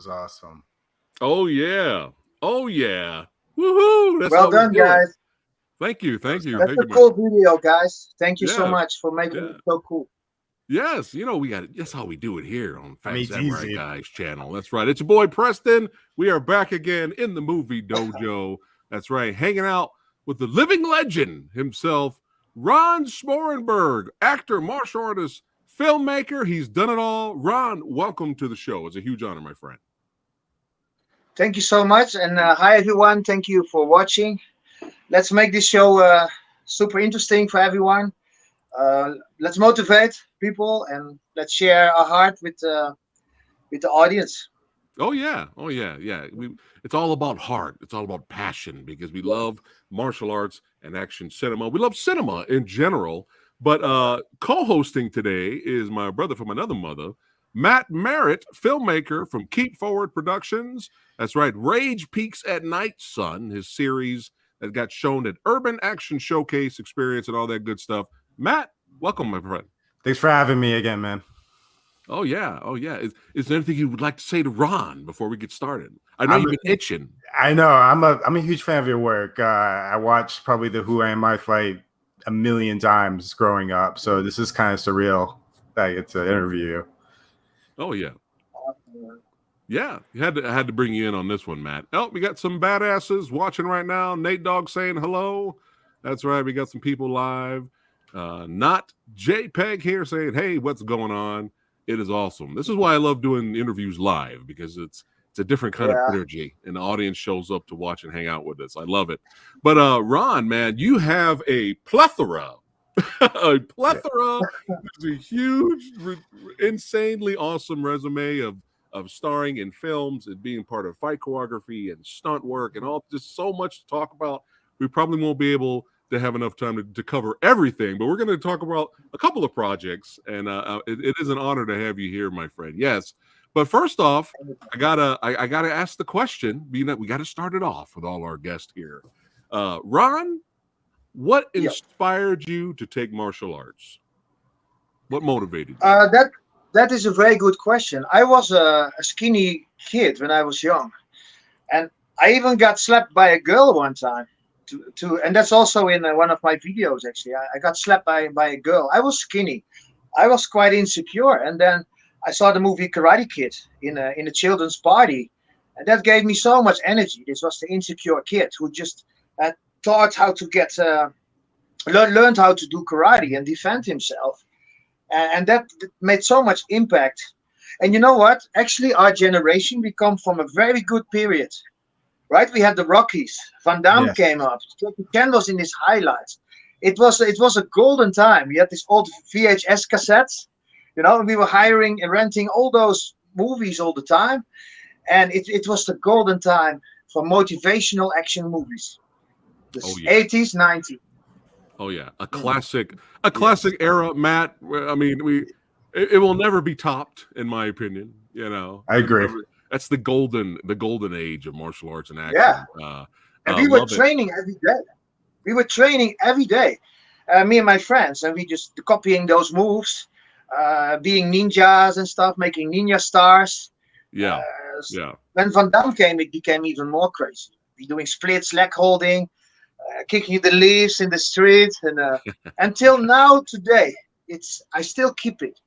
was awesome. Oh yeah. Oh yeah. Woohoo! That's Well how we done, do it. guys. Thank you. Thank you. That's Thank a you, man. cool video, guys. Thank you so Yeah. much for making Yeah. it so cool. Yes, we got it. That's how we do it here on I mean, Fat it's Samurai easy. Guy's channel. That's right. It's your boy Preston. We are back again in the movie dojo. That's right. Hanging out with the living legend himself, Ron Smoorenburg, actor, martial artist, filmmaker. He's done it all. Ron, welcome to the show. It's a huge honor, my friend. Thank you so much. And hi, everyone. Thank you for watching. Let's make this show super interesting for everyone. Let's motivate people and let's share our heart with the audience. Oh yeah, yeah. It's all about heart. It's all about passion because we love martial arts and action cinema. We love cinema in general. But co-hosting today is my brother from another mother, Matt Merritt, filmmaker from Keep Forward Productions. That's right, Rage Peaks at Night, son, his series that got shown at Urban Action Showcase Experience and all that good stuff. Matt, welcome, my friend. Thanks for having me again, man. Oh yeah. Is there anything you would like to say to Ron before we get started? I know you've been itching. I know. I'm a huge fan of your work. I watched probably the Who Am I fight a million times growing up, so this is kind of surreal that I get to interview you. Oh yeah. Yeah, I had to bring you in on this one, Matt. Oh, we got some badasses watching right now. Nate Dogg saying hello. That's right. We got some people live. Not JPEG here saying, hey, what's going on? It is awesome. This is why I love doing interviews live because it's a different kind of energy and the audience shows up to watch and hang out with us. I love it. But Ron, man, you have a plethora. A plethora. It's a huge, insanely awesome resume of starring in films and being part of fight choreography and stunt work and all, just so much to talk about. We probably won't be able to have enough time to cover everything, but we're going to talk about a couple of projects, and it is an honor to have you here, my friend. Yes, but first off, I gotta ask the question. We got to start it off with all our guests here. Ron, what inspired you to take martial arts? What motivated you? That is a very good question. I was a skinny kid when I was young, and I even got slapped by a girl one time. And that's also in one of my videos. Actually, I got slapped by a girl. I was skinny. I was quite insecure, and then I saw the movie Karate Kid in a children's party, and that gave me so much energy. This was the insecure kid who just taught how to get learned how to do karate and defend himself, and that made so much impact. And you know what? Actually, our generation, we come from a very good period. Right, we had the Rockies. Van Damme came up. Jackie Chan was in his highlights. It was a golden time. We had these old VHS cassettes, and we were hiring and renting all those movies all the time. And it was the golden time for motivational action movies. The 80s, 90s. Oh yeah, a classic era, Matt. I mean, it will never be topped, in my opinion. I agree. That's the golden age of martial arts and action. Yeah. And we were training every day. Me and my friends, and we just copying those moves, being ninjas and stuff, making ninja stars. Yeah. When Van Damme came, it became even more crazy. We're doing splits, leg holding, kicking the leaves in the street, and until now, today, I still keep it.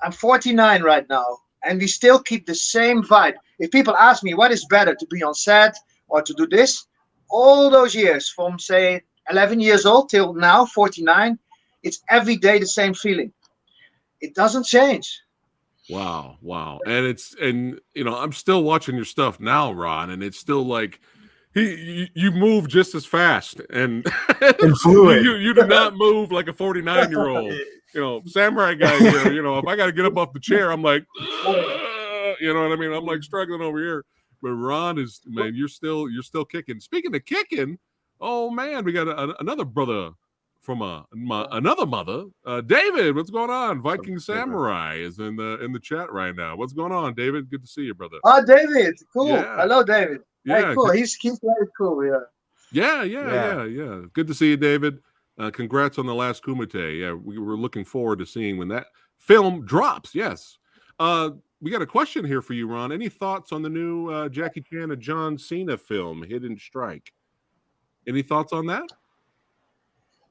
I'm 49 right now. And we still keep the same vibe. If people ask me what is better, to be on set or to do this, all those years from say 11 years old till now 49, it's every day the same feeling. It doesn't change. Wow. And I'm still watching your stuff now, Ron, and it's still like you move just as fast and fluid. You do not move like a 49-year-old. Samurai guy here, if I got to get up off the chair, I'm like, you know what I mean? I'm like struggling over here. But Ron is, man, you're still kicking. Speaking of kicking, oh man, we got another brother from another mother. David, what's going on? Viking Samurai is in the chat right now. What's going on, David? Good to see you, brother. Oh, David, cool. Yeah. Hello, David. Yeah, hey, cool. He's very cool. Yeah. Good to see you, David. Congrats on the last Kumite. Yeah, we were looking forward to seeing when that film drops. Yes. we got a question here for you, Ron. Any thoughts on the new Jackie Chan and John Cena film, Hidden Strike? Any thoughts on that?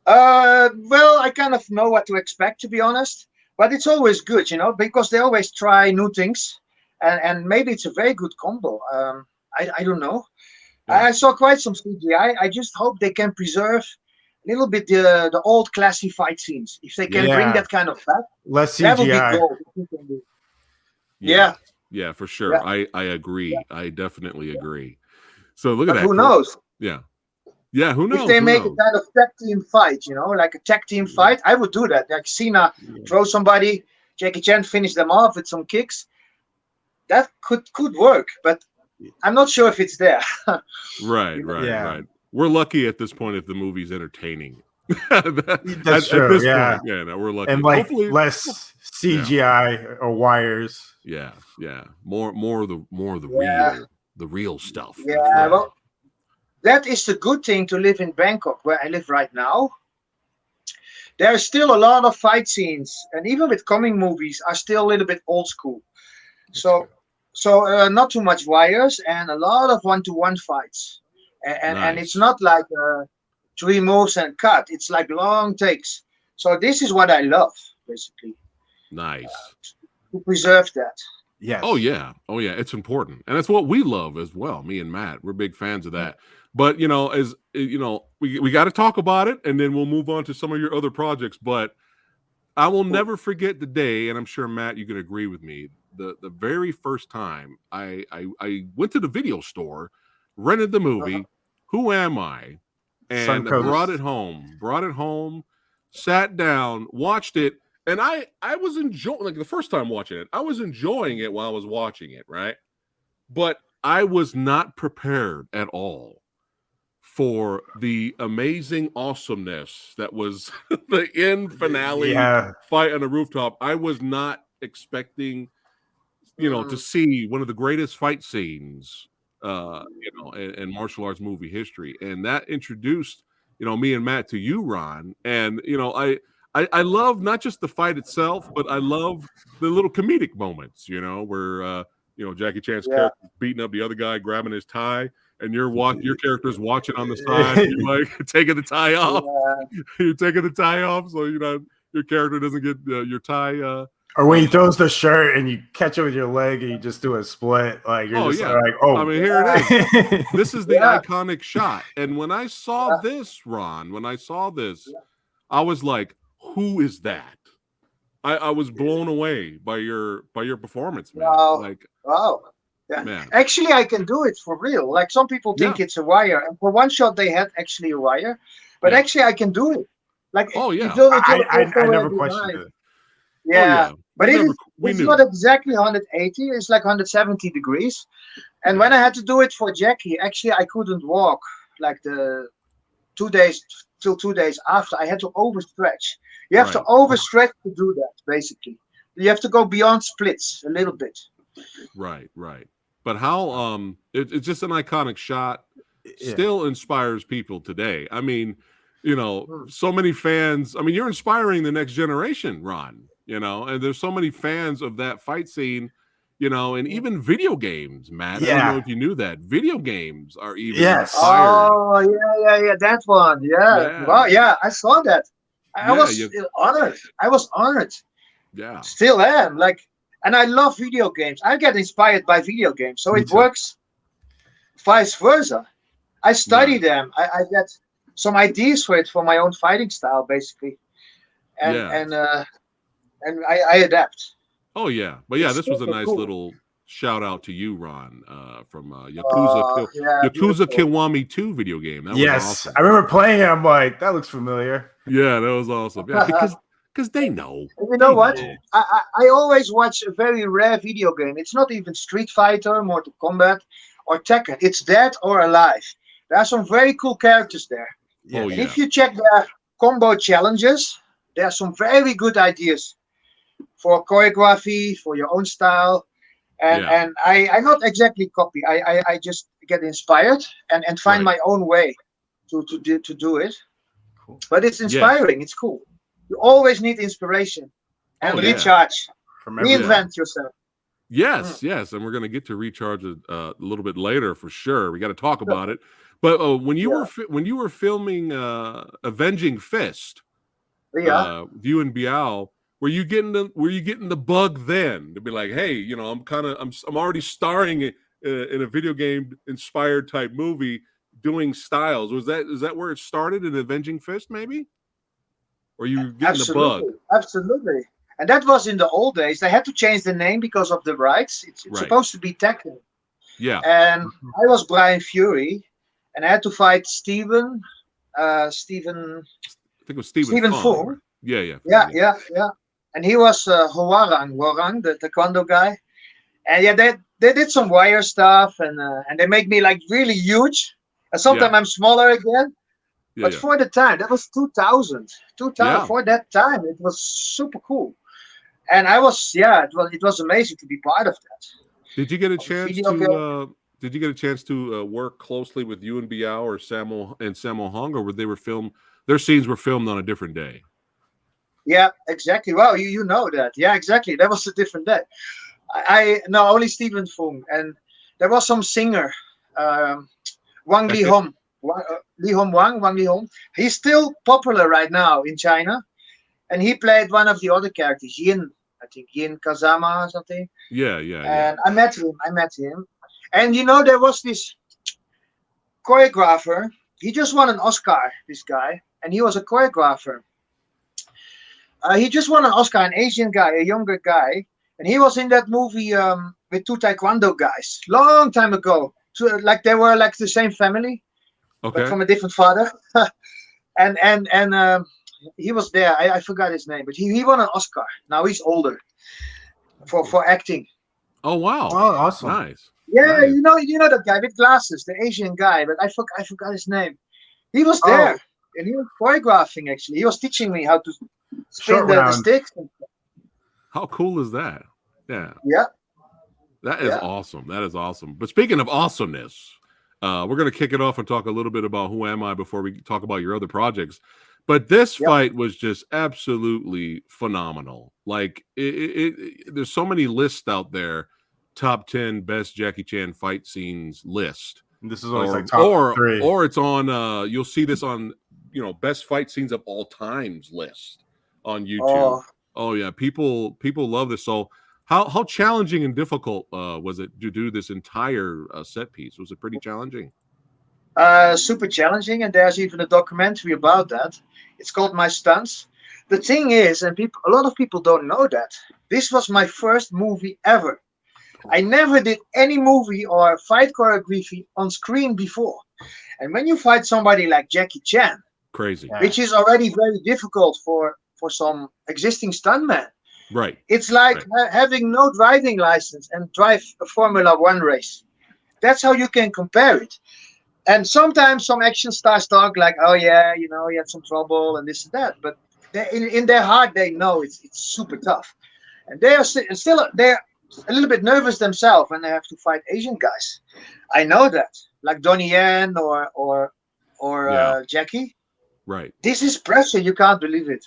Well, I kind of know what to expect, to be honest. But it's always good, because they always try new things, and maybe it's a very good combo. I don't know. Yeah. I saw quite some CGI. I just hope they can preserve a little bit the old classy fight scenes. If they can bring that kind of back, less that would be CGI. gold. Yeah, for sure. Yeah. I agree. Yeah. I definitely agree. So look at But that. Who knows? Yeah, who knows? If they make a kind of tag team fight, like a tag team fight, I would do that. Like Cena throw somebody, Jackie Chan finish them off with some kicks. That could work, but I'm not sure if it's there. Right. We're lucky at this point if the movie's entertaining. That's At true. this Yeah. point, no, we're lucky. And like hopefully less CGI or wires. Yeah. More of the real stuff. Yeah, well, that is the good thing to live in Bangkok, where I live right now. There's still a lot of fight scenes, and even with coming movies, are still a little bit old school. So not too much wires and a lot of one-to-one fights, and it's not like 3 moves and cut. It's like long takes. So this is what I love, basically. Nice. To preserve that. Yes. Oh yeah. It's important, and that's what we love as well. Me and Matt, we're big fans of that. But as we got to talk about it, and then we'll move on to some of your other projects. But I will never forget the day, and I'm sure Matt, you can agree with me. The very first time I went to the video store, rented the movie, Who Am I, and brought it home, sat down, watched it. And I was enjoying, like the first time watching it, I was enjoying it while I was watching it, right? But I was not prepared at all for the amazing awesomeness that was the end finale fight on the rooftop. I was not expecting, to see one of the greatest fight scenes, in martial arts movie history. And that introduced, me and Matt to you, Ron. And, I love not just the fight itself, but I love the little comedic moments, where Jackie Chan's character beating up the other guy, grabbing his tie, and your character's watching on the side. You're like taking the tie off. Yeah. You're taking the tie off, so your character doesn't get your tie. Or when he throws the shirt and you catch it with your leg and you just do a split, like you're like, oh, I mean, here it is. This is the iconic shot. And when I saw this, Ron, I was like, who is that? I was blown away by your performance, man. Wow. Yeah. Man. Actually, I can do it for real. Like some people think it's a wire, and for one shot they had actually a wire, but actually I can do it. Like I never questioned it. Yeah, but it's not exactly 180. It's like 170 degrees. And when I had to do it for Jackie, actually I couldn't walk. Like the 2 days till 2 days after, I had to overstretch. You have to overstretch to do that. Basically, you have to go beyond splits a little bit. Right. But how it's just an iconic shot. Still inspires people today. I mean, so many fans. I mean, you're inspiring the next generation, Ron. And there's so many fans of that fight scene. And even video games, Matt. I don't know if you knew that. Video games are even inspired. Oh yeah, that one. Yeah. Wow. Yeah, I saw that. I was honored. I was honored. Yeah. Still am. And I love video games. I get inspired by video games, so it works vice versa. I study them. I get some ideas for it for my own fighting style, basically, and I adapt. Oh yeah, but this was a nice little shout out to you, Ron, from Yakuza Kiwami 2 video game. That was awesome. I remember playing it. I'm like, that looks familiar. Yeah, that was awesome. Yeah, because they know. You know what? I always watch a very rare video game. It's not even Street Fighter, Mortal Kombat, or Tekken. It's Dead or Alive. There are some very cool characters there. Yeah. And if you check their combo challenges, there are some very good ideas for choreography, for your own style. And I not exactly copy. I just get inspired and find my own way to do it. Cool. But it's inspiring. It's cool. You always need inspiration and recharge. Reinvent yourself. Yes, yes, and we're going to get to Recharge a little bit later for sure. We got to talk about it. But when you were filming Avenging Fist, with you and Bial, were you getting the bug then to be like, hey, you know, I'm already starring in a video game inspired type movie doing styles? Is that where it started in Avenging Fist, maybe? Or you getting the bug? Absolutely. And that was in the old days. They had to change the name because of the rights. It's Right. supposed to be Tekken. Yeah. And I was Brian Fury, and I had to fight Stephen. I think it was Stephen Fung. Fung. Yeah. And he was Warang, the taekwondo guy. And yeah, they did some wire stuff, and they make me like really huge. And sometimes I'm smaller again. But for the time, that was 2000. For that time, it was super cool. And I was, it was amazing to be part of that. Did you get a chance to? Did you get a chance to work closely with you and Biao or Sammo Hung, or they were filmed? Their scenes were filmed on a different day. Yeah, exactly. Wow, you know that. Yeah, exactly. That was a different day. I know only Stephen Fung, and there was some singer, Wang Lihong. Wang Lihong. He's still popular right now in China, and he played one of the other characters, Yin. I think Yin Kazama or something. Yeah. And I met him. And you know, there was this choreographer. He just won an Oscar, this guy. And he was a choreographer. He just won an Oscar, an Asian guy, a younger guy. And he was in that movie with two Taekwondo guys, long time ago. So, like they were like the same family, but from a different father. and he was there. I forgot his name, but he won an Oscar. Now he's older for acting. Oh wow! Oh, awesome! Nice. Yeah, nice. you know that guy with glasses, the Asian guy, but I forgot his name. He was there, and he was choreographing. Actually, he was teaching me how to spin the sticks. How cool is that? Yeah. Yeah. That is awesome. That is awesome. But speaking of awesomeness, we're going to kick it off and talk a little bit about Who Am I before we talk about your other projects. But this fight was just absolutely phenomenal. Like, there's so many lists out there, top 10 best Jackie Chan fight scenes list. And this is always like top 3. Or it's on, you'll see this on, best fight scenes of all times list on YouTube. Oh yeah, people love this. So how challenging and difficult was it to do this entire set piece? Was it pretty challenging? Super challenging, and there's even a documentary about that. It's called My Stunts. The thing is, and a lot of people don't know that, this was my first movie ever. I never did any movie or fight choreography on screen before. And when you fight somebody like Jackie Chan, crazy, which is already very difficult for some existing stuntman. Right. It's like having no driving license and drive a Formula One race. That's how you can compare it. And sometimes some action stars talk like, oh yeah, you had some trouble and this and that. But in their heart, they know it's super tough. And they're a little bit nervous themselves when they have to fight Asian guys. I know that, like Donnie Yen or Jackie. Right. This is pressure. You can't believe it.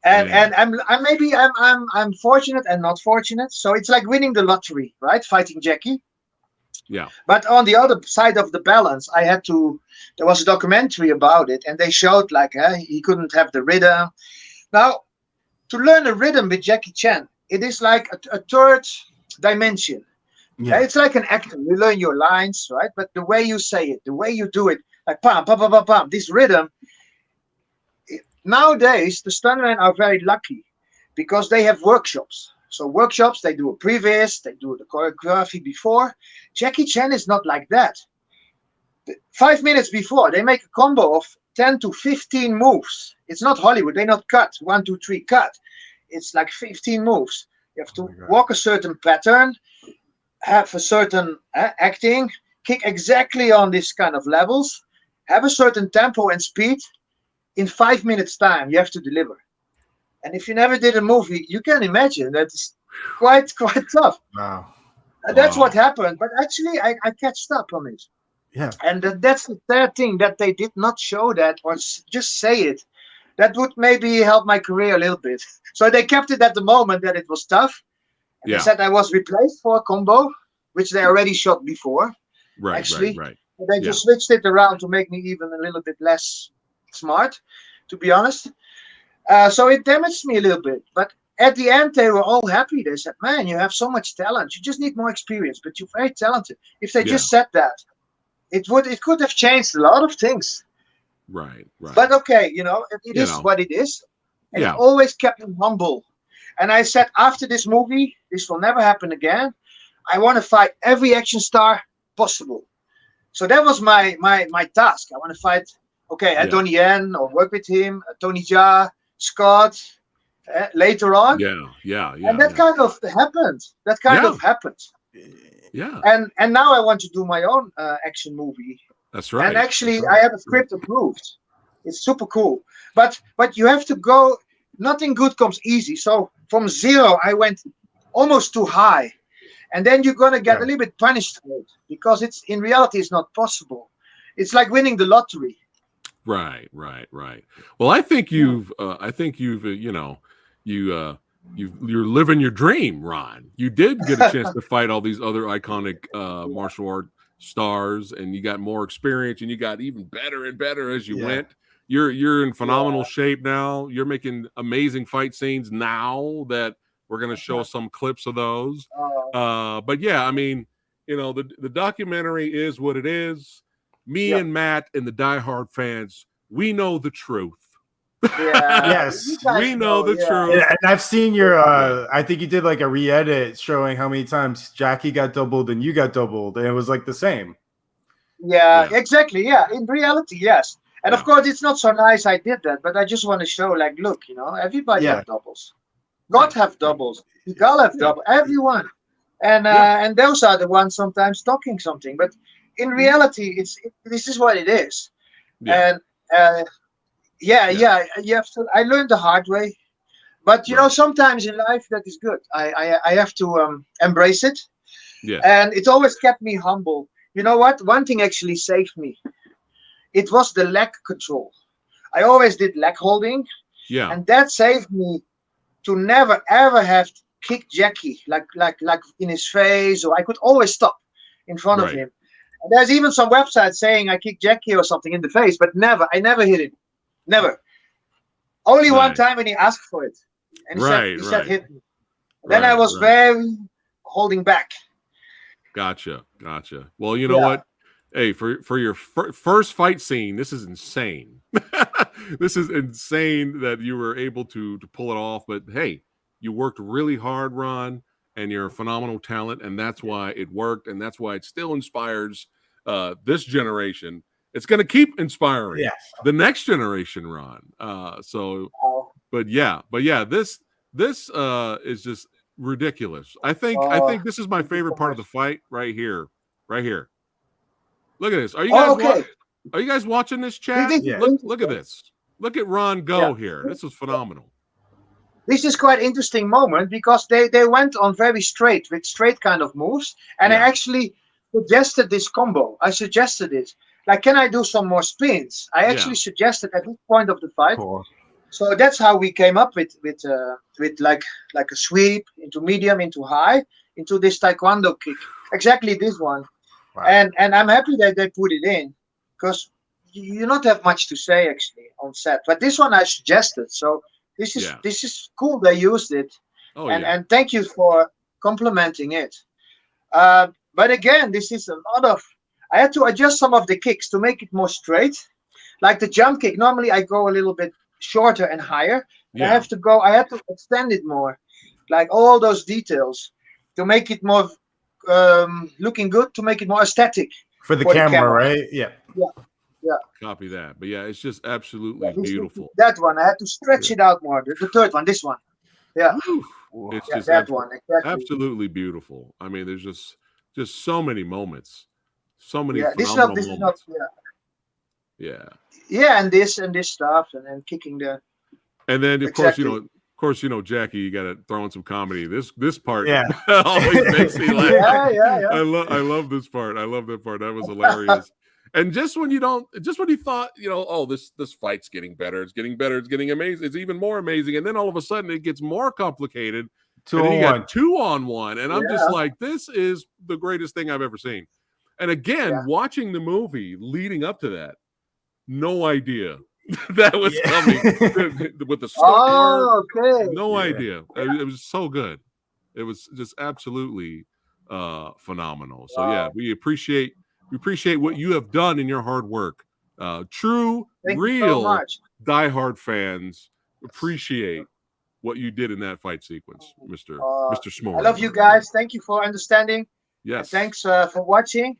And I'm fortunate and not fortunate. So it's like winning the lottery, right? Fighting Jackie. Yeah. But on the other side of the balance, there was a documentary about it, and they showed like he couldn't have the rhythm. Now, to learn a rhythm with Jackie Chan, it is like a third dimension. Yeah. It's like an actor. You learn your lines, right? But the way you say it, the way you do it, like pam, pam, pam, pam, pam, this rhythm. Nowadays, the stuntmen are very lucky because they have workshops. So workshops, they do a previs, they do the choreography before. Jackie Chan is not like that. 5 minutes before, they make a combo of 10 to 15 moves. It's not Hollywood. They not cut. 1, 2, 3, cut. It's like 15 moves. You have to walk a certain pattern, have a certain acting, kick exactly on this kind of levels, have a certain tempo and speed. In 5 minutes time, you have to deliver. And if you never did a movie, you can imagine that it's quite tough. Wow. That's what happened. But actually, I catched up on it. Yeah. And that's the third thing, that they did not show that or just say it. That would maybe help my career a little bit. So they kept it at the moment that it was tough. They said I was replaced for a combo, which they already shot before. Right, Actually, right. they just switched it around to make me even a little bit less smart, to be honest. So it damaged me a little bit. But at the end, they were all happy. They said, "Man, you have so much talent. You just need more experience, but you're very talented." If they just said that, it could have changed a lot of things. Right. But okay, it is what it is. And it always kept me humble. And I said, after this movie, this will never happen again. I want to fight every action star possible. So that was my task. I want to fight, Donnie Yen or work with him, Tony Jaa, Scott, later on. Yeah. And that kind of happened. Yeah. And now I want to do my own action movie. That's right. And actually, I have a script approved. It's super cool. But you have to go. Nothing good comes easy. So from 0, I went almost too high. And then you're going to get a little bit punished for it, because in reality, it's not possible. It's like winning the lottery. Right. Well, I think you're living your dream, Ron. You did get a chance to fight all these other iconic martial art stars, and you got more experience, and you got even better and better as you went. You're in phenomenal shape now. You're making amazing fight scenes now that we're going to show some clips of those. But yeah, I mean, the documentary is what it is. Me and Matt and the diehard fans, we know the truth. Yes, we know the truth. Yeah, and I've seen your I think you did like a re-edit showing how many times Jackie got doubled and you got doubled, and it was like the same. Yeah, exactly. Yeah, in reality, yes. And of course, it's not so nice I did that, but I just want to show, like, look, everybody have doubles. God have doubles. Gal have double. Everyone. And those are the ones sometimes talking something. But in reality, this is what it is. And you have to. I learned the hard way. But sometimes in life that is good. I have to embrace it. Yeah. And it always kept me humble. You know what? One thing actually saved me. It was the leg control. I always did leg holding. Yeah. And that saved me to never ever have to kick Jackie like in his face, or I could always stop in front of him. And there's even some websites saying I kicked Jackie or something in the face, but I never hit him. Never. Only one time when he asked for it. And he said hit me. Then I was very holding back. Gotcha. Well, you know what? Hey, for your first fight scene, this is insane. This is insane that you were able to pull it off. But hey, you worked really hard, Ron, and you're a phenomenal talent, and that's why it worked, and that's why it still inspires this generation. It's going to keep inspiring the next generation, Ron. But yeah, this is just ridiculous. I think this is my favorite part of the fight right here. Look at this. Are you guys are you guys watching this, chat? Look at this. Look at Ron go here. This is phenomenal. This is quite interesting moment, because they went on very straight kind of moves, and I actually suggested this combo. I suggested it. Like, can I do some more spins? I actually suggested at this point of the fight. Cool. So that's how we came up with like a sweep into medium, into high, into this taekwondo kick. Exactly this one. Wow. And I'm happy that they put it in, because you not have much to say actually on set. But this one I suggested. So this is cool they used it. And thank you for complimenting it. But again, this is a lot of, I had to adjust some of the kicks to make it more straight. Like the jump kick, normally I go a little bit shorter and higher. I had to extend it more. Like all those details to make it more looking good, to make it more aesthetic. For the camera, right? Yeah. Copy that. But yeah, it's just absolutely beautiful. That one, I had to stretch it out more. The third one, this one. Yeah. It's just that one. Exactly. Absolutely beautiful. I mean, there's just so many moments. So many phenomenal moments. And this stuff, and then kicking the. And then of course, Jackie, you got to throw in some comedy. This part always makes me laugh. I love this part. I love that part. That was hilarious. And just when you thought, this fight's getting better, it's getting better, it's getting amazing, it's even more amazing, and then all of a sudden it gets more complicated. Two and then on you one. got 2-on-1, and I'm just Yeah. like, this is the greatest thing I've ever seen. And again, Yeah. watching the movie leading up to that, no idea that was Yeah. coming with the stunt work. Oh, okay. No Yeah. idea. It was so good. It was just absolutely phenomenal. So yeah, Wow. we appreciate what you have done in your hard work. True, Thank you so real much. diehard fans appreciate what you did in that fight sequence, Mr. I love you Smoorenburg. guys. Thank you for understanding. And Yes. thanks for watching.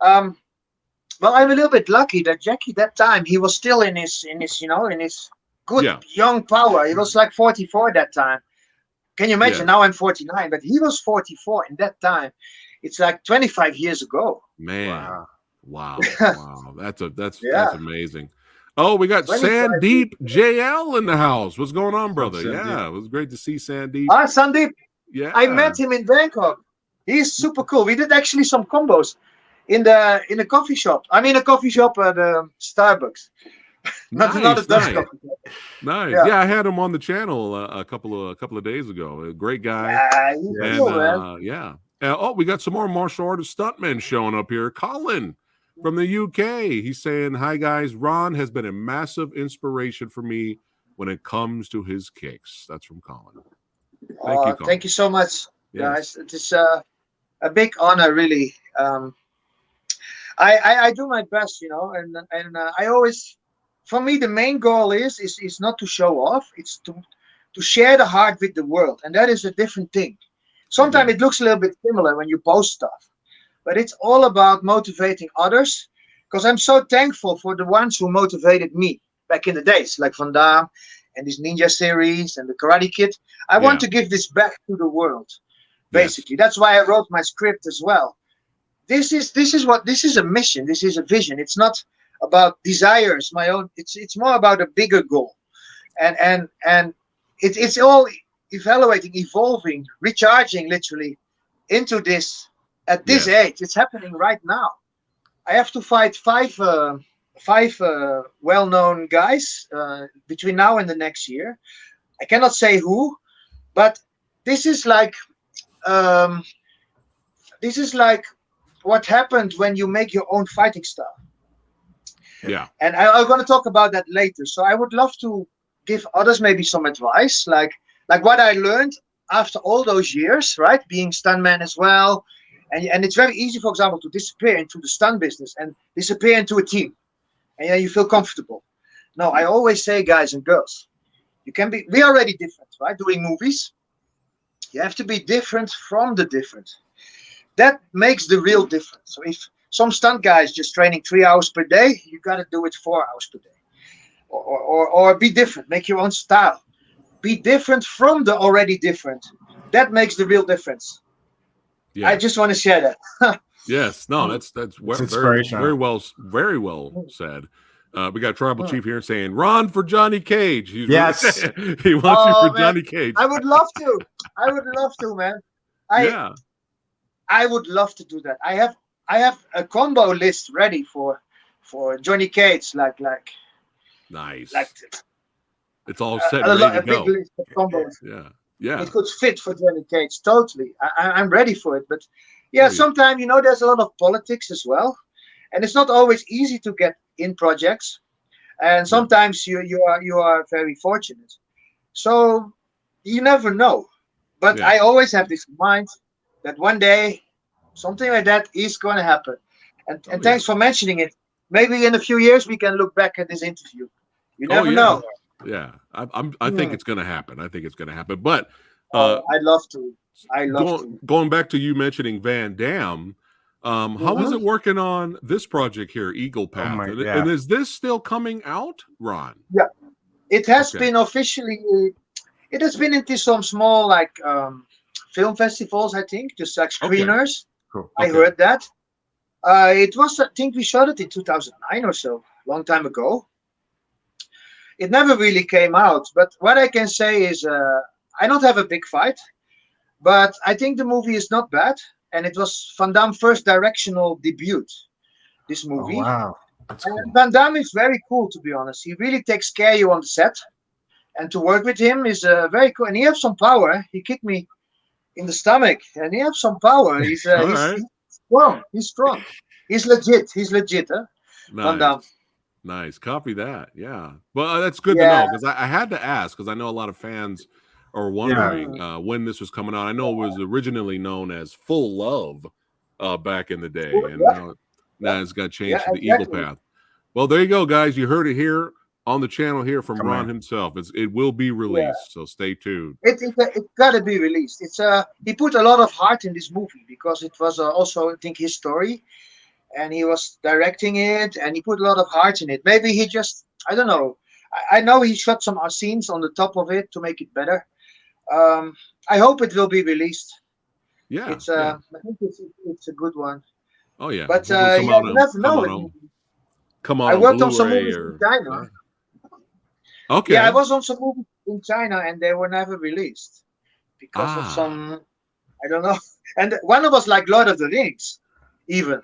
Well, I'm a little bit lucky that Jackie that time he was still in his good Yeah. young power. He was like 44 that time. Can you imagine? Yes. Now I'm 49, but he was 44 in that time. It's like 25 years ago. Man. Wow. Wow. That's Yeah. amazing. Oh, we got 25 Sandeep JL in the house. What's going on, brother? Sandeep? Yeah, it was great to see Sandeep. Sandeep, Yeah. I met him in Bangkok. He's super cool. We did actually some combos in a coffee shop. I mean, a coffee shop at Starbucks. Not a Dutch nice. coffee shop. Nice. Yeah. Yeah, I had him on the channel a couple of days ago. A great guy. Yeah, he's And cool, man. yeah. We got some more martial artist stuntmen showing up here. Colin from the UK. He's saying, "Hi guys, Ron has been a massive inspiration for me when it comes to his kicks." That's from Colin. Thank you, Colin. Thank you so much, Yes. guys. It is a big honor, really. I do my best, and I always, for me, the main goal is not to show off. It's to share the heart with the world, and that is a different thing. Sometimes it looks a little bit similar when you post stuff, but it's all about motivating others. Because I'm so thankful for the ones who motivated me back in the days, like Van Damme and this Ninja series and the Karate Kid. I want to give this back to the world. Basically, that's why I wrote my script as well. This is a mission. This is a vision. It's not about desires, my own. It's more about a bigger goal, and it's all evaluating, evolving, recharging, literally into this at this age. It's happening right now. I have to fight five well-known guys between now and the next year. I cannot say who, but this is like what happened when you make your own fighting style. Yeah. And I'm going to talk about that later. So I would love to give others maybe some advice, like what I learned after all those years, right? Being stuntman as well. And it's very easy, for example, to disappear into the stunt business and disappear into a team. And you feel comfortable. No, I always say, guys and girls, we are already different, right? Doing movies. You have to be different from the different. That makes the real difference. So if some stunt guy is just training 3 hours per day, you got to do it 4 hours per day. Or be different. Make your own style. Be different from the already different. That makes the real difference. Yes. I just want to share that. Yes. No, that's very well said. We got Tribal Chief here saying, "Ron for Johnny Cage." Yes. He wants you for Johnny Cage. I would love to. Man. I would love to do that. I have a combo list ready for Johnny Cage, like nice. Like it's all set and ready to go. Big list of combos. Yeah. It could fit for Johnny Cage totally. I'm ready for it, but sometimes there's a lot of politics as well, and it's not always easy to get in projects, and sometimes you are very fortunate. So you never know, but I always have this in mind that one day something like that is going to happen. And thanks for mentioning it. Maybe in a few years we can look back at this interview. You never know. Yeah, I think it's going to happen. I think it's going to happen. But I'd love to. Going back to you mentioning Van Damme, how is it working on this project here, Eagle Path? And is this still coming out, Ron? Yeah, it has been officially. It has been into some small film festivals, I think, just like screeners. Cool. I heard that. It was, I think we shot it in 2009 or so, long time ago. It never really came out, but what I can say is I don't have a big fight, but I think the movie is not bad, and it was Van Damme's first directional debut, this movie. Oh, wow. That's cool. Van Damme is very cool, to be honest. He really takes care of you on the set, and to work with him is very cool. And he has some power. He kicked me in the stomach, and he has some power. All He's right. strong. He's strong. He's legit. He's legit. Huh? Van Nice. Damme. Nice. Copy that. Yeah. Well, that's good to Yeah. know because I had to ask because I know a lot of fans are Yeah. wondering when this was coming out. I know it was originally known as Full Love back in the day, and Yeah. now it's got changed Yeah. to the Eagle Exactly. Path. Well, there you go, guys. You heard it here on the channel here from Come Ron on. himself. It will be released, so stay tuned. It gotta be released. It's he put a lot of heart in this movie because it was also I think his story, and he was directing it, and he put a lot of heart in it. Maybe he just I don't know. I know he shot some scenes on the top of it to make it better. I hope it will be released. Yeah. It's Yeah. I think it's a good one. Oh yeah. But It'll come yeah, out you on never know. come I on worked on some Blu-ray movies or in China. yeah. Okay. Yeah, I was on some movies in China, and they were never released because of Ah. some I don't know. And one of us like Lord of the Rings, even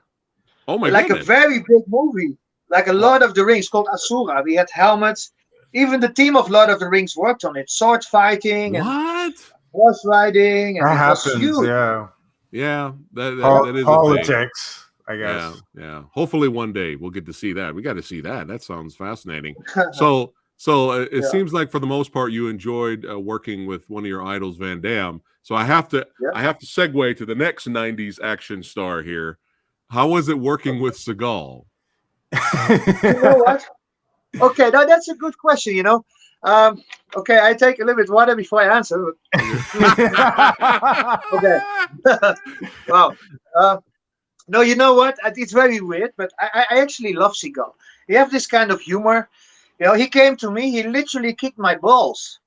Oh my like goodness. a very big movie, like a Lord of the Rings called Asura. We had helmets. Even the team of Lord of the Rings worked on it. Sword fighting and What? horse riding, and That it was happens. huge. Yeah. Yeah, that is a thing. Politics, I Yeah, guess. yeah. Hopefully one day we'll get to see that. We got to see that. That sounds fascinating. So it Yeah. seems like for the most part you enjoyed working with one of your idols, Van Damme. So I have to segue to the next '90s action star here. How was it working with Seagal? You know what? Okay, now that's a good question. Okay, I take a little bit water before I answer. Okay. Wow. No, you know what? It's very weird, but I actually love Seagal. He have this kind of humor. He came to me. He literally kicked my balls,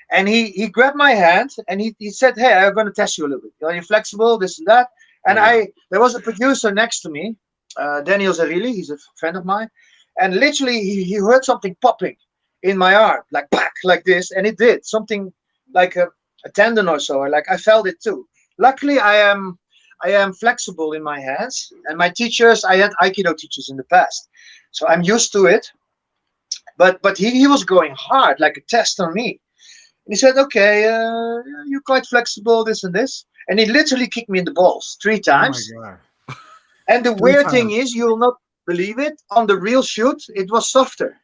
and he grabbed my hand and he said, "Hey, I'm going to test you a little bit. Are you flexible? This and that." And there was a producer next to me, Daniel Zarilli. He's a friend of mine, and literally he heard something popping in my arm, like back, like this, and it did something like a tendon or so. Like I felt it too. Luckily, I am flexible in my hands, and my teachers, I had Aikido teachers in the past, so I'm used to it. But he was going hard, like a test on me. And he said, "Okay, you're quite flexible, this and this." And he literally kicked me in the balls 3 Oh my times. god. And the 3 weird thing times. is, you will not believe it, on the real shoot, it was softer.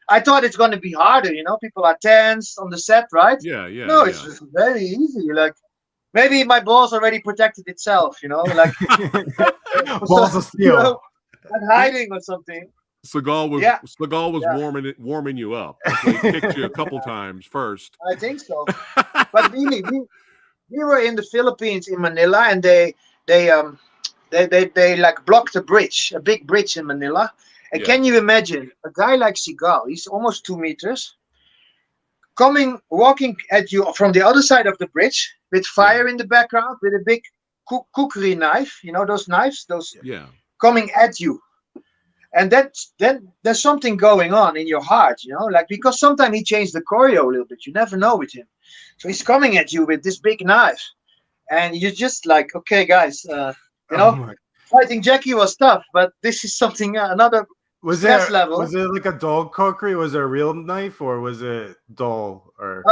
I thought it's going to be harder, people are tense on the set, right? Yeah. No, it's just very easy. Like, maybe my balls already protected itself, like Balls of steel. not hiding or something. Seagal was warming you up. That's why he kicked you a couple times first. I think so. But really, we were in the Philippines in Manila, and they like blocked a bridge, a big bridge in Manila. And can you imagine a guy like Seagal? He's almost 2 meters, walking at you from the other side of the bridge with fire in the background, with a big kukri knife. Those knives, coming at you. And then there's something going on in your heart, like, because sometimes he changed the choreo a little bit. You never know with him. So he's coming at you with this big knife, and you're just like, okay, guys, fighting Jackie was tough, but this is something another stress level. Was it like a dull kukri? Was it a real knife, or was it dull? Or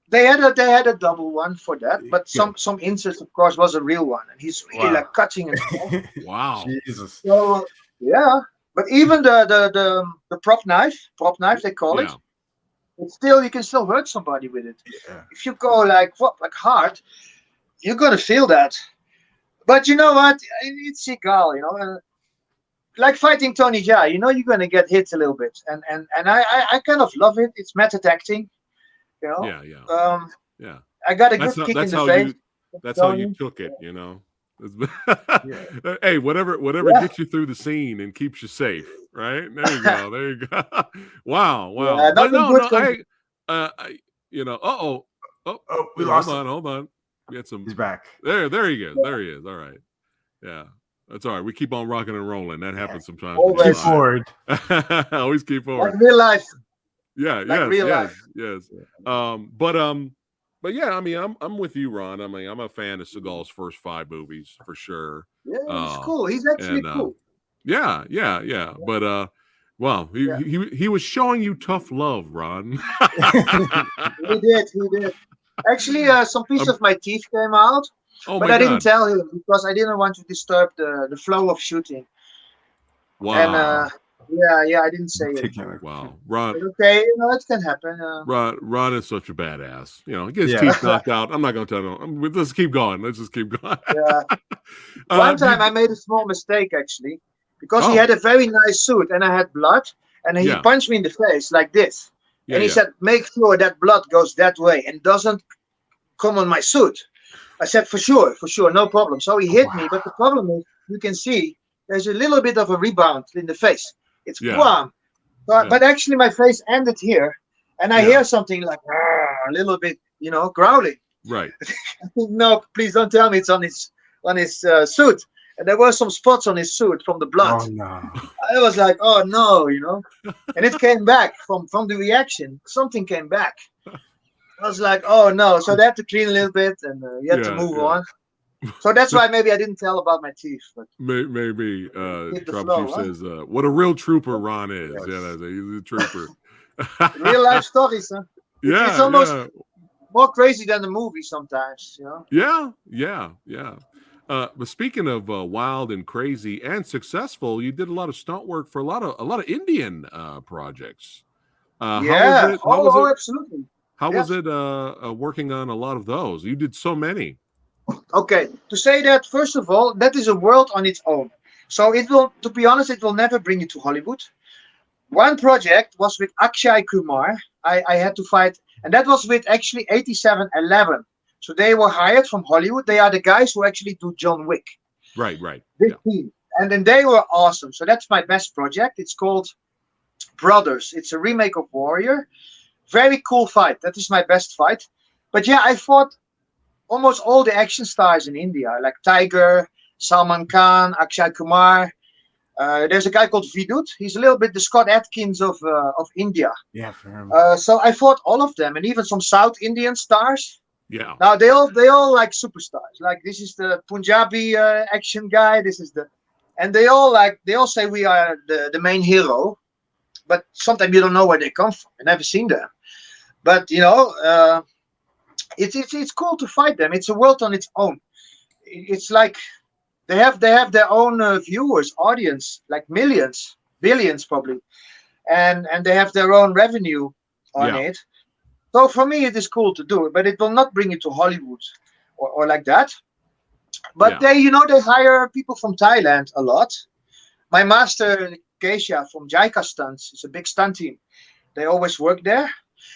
they had a double one for that, but some inserts, of course, was a real one, and he's really like cutting and stuff. Wow, Jesus. So yeah, but even the prop knife they call it. It's still, you can still hurt somebody with it. Yeah. If you go like hard, you're gonna feel that. But you know what? It's Seagal, like fighting Tony Jaa. You're gonna get hit a little bit, and I kind of love it. It's method acting. Yeah. I got a good kick in the face. That's how you took it. Hey, whatever gets you through the scene and keeps you safe, right? There you go. Wow. Yeah, But no, we lost him. Hold on. We had some. He's back. There he is. There he is. All right. Yeah. That's all right. We keep on rocking and rolling. That happens sometimes. Keep forward. Always keep forward. Like real life. Yeah. Yes. But yeah, I mean, I'm with you, Ron. I mean, I'm a fan of Seagal's first 5 movies for sure. Yeah, he's cool. He's actually cool. Yeah. But Wow, he was showing you tough love, Ron. He did. Actually, some piece of my teeth came out, Oh but my I didn't God! tell him because I didn't want to disturb the flow of shooting. And Wow, yeah, I didn't say it. wow, But okay, it can happen. Ron is such a badass. You know, he gets his Yeah. teeth knocked out. I'm not going to tell him. Let's keep going. Let's just keep going. Yeah. One time I made a small mistake actually, because he Oh. had a very nice suit and I had blood, and he Yeah. punched me in the face like this. Yeah, And he yeah. said, "Make sure that blood goes that way and doesn't come on my suit." I said, for sure, no problem. So he hit me, but the problem is, you can see there's a little bit of a rebound in the face. It's Yeah. blam. So, Yeah. but actually my face ended here, and I Yeah. hear something like a little bit, growling. Right. No, please don't tell me it's on his suit. And there were some spots on his suit from the blood. Oh no. I was like, oh no, and it came back from the reaction. Something came back. I was like, oh no. So they had to clean a little bit, and you had to move on. So that's why maybe I didn't tell about my teeth. But maybe hit the Trump flow, says, what a real trooper Ron is. Yeah, he's a trooper. real life stories, huh? Yeah, It's almost more crazy than the movie sometimes, Yeah. But speaking of wild and crazy and successful, you did a lot of stunt work for a lot of Indian projects. Yeah. How was it? Oh, absolutely. How was it working on a lot of those? You did so many. Okay, to say that, first of all, that is a world on its own. So it will, to be honest, it will never bring you to Hollywood. One project was with Akshay Kumar. I had to fight, and that was with actually 8711. So they were hired from Hollywood. They are the guys who actually do John Wick. Right. Big team. And then they were awesome. So that's my best project. It's called Brothers. It's a remake of Warrior. Very cool fight. That is my best fight. But yeah, I fought almost all the action stars in India, like Tiger, Salman Khan, Akshay Kumar. There's a guy called Vidut. He's a little bit the Scott Adkins of India. Yeah, for him. So I fought all of them, and even some South Indian stars. Yeah. Now they all like superstars. Like, this is the Punjabi action guy. And they all say we are the main hero. But sometimes you don't know where they come from. I've never seen them. But it's cool to fight them. It's a world on its own. It's like they have their own viewers, audience, like millions, billions probably, and they have their own revenue on it. So for me, it is cool to do it, but it will not bring you to Hollywood or like that. But they hire people from Thailand a lot. My master Keisha from Jaika Stunts, it's a big stunt team. They always work there,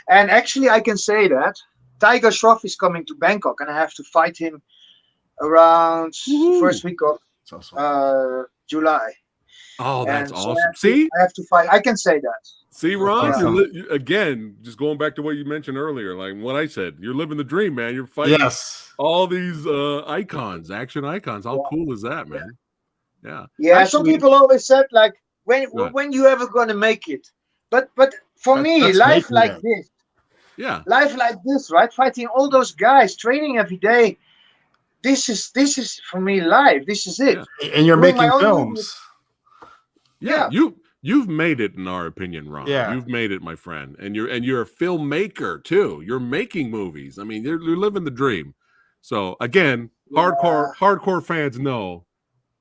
and actually I can say that Tiger Shroff is coming to Bangkok, and I have to fight him around the first week of July. Oh, that's awesome. I have to fight. I can say that. See, Ron, again, just going back to what you mentioned earlier, like what I said, you're living the dream, man. You're fighting all these icons, action icons. How cool is that, man? Yeah. Yeah. Actually, some people always said, like, when you ever gonna make it? But for me, life like this. Yeah. Life like this, right? Fighting all those guys, training every day. This is for me life. This is it. Yeah. And you're making films. Yeah. You've made it, in our opinion, Ron. Yeah. You've made it, my friend. And you're a filmmaker too. You're making movies. I mean, you're living the dream. So again, hardcore fans know.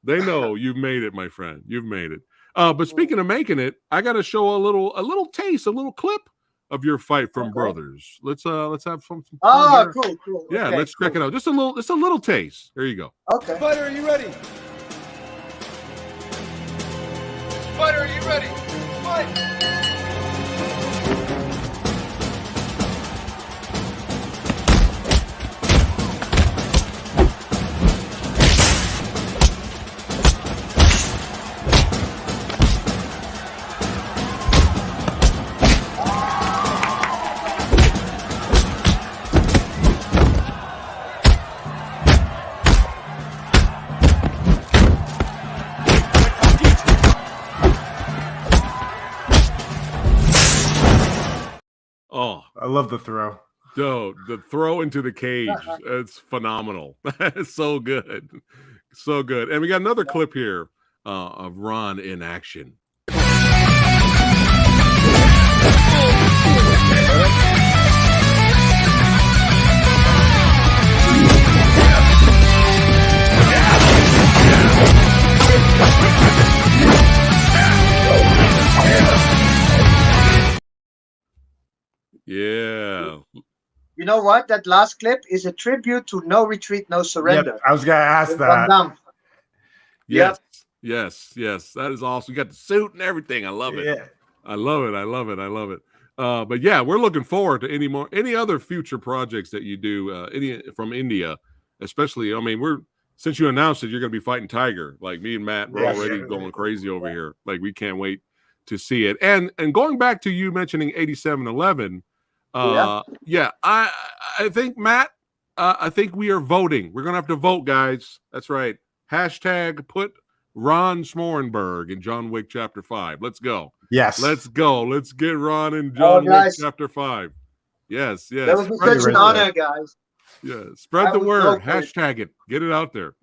They know you've made it, my friend. You've made it. But speaking of making it, I got to show a little taste, a little clip of your fight from Brothers. Let's have some fun. Oh, cool. Yeah, okay, let's check it out. Just a little taste. There you go. Okay. Fighter, are you ready? Fighter, are you ready? Fight! Oh, I love the throw. Dude, the throw into the cage. It's phenomenal. It's so good. So good. And we got another clip here of Ron in action. you know what? That last clip is a tribute to No Retreat, No Surrender. Yep, I was gonna ask with Van that. Damme. Yes, yes, yes. That is awesome. You got the suit and everything. I love it. Yeah. I love it. I love it. I love it. But yeah, we're looking forward to any other future projects that you do, any from India, especially. I mean, since you announced that you're going to be fighting Tiger, like me and Matt, we're Yes. already going crazy over here. Like we can't wait to see it. And going back to you mentioning 8711, yeah, I think Matt, I think we are voting. We're gonna have to vote, guys. That's right. Hashtag put Ron Smoorenburg in John Wick Chapter 5. Let's go. Yes. Let's go. Let's get Ron in John Wick Chapter 5 Yes, yes. That would be Spread such the an word. honor, guys. Yeah, spread I the would word. vote for it. Hashtag it. Get it out there.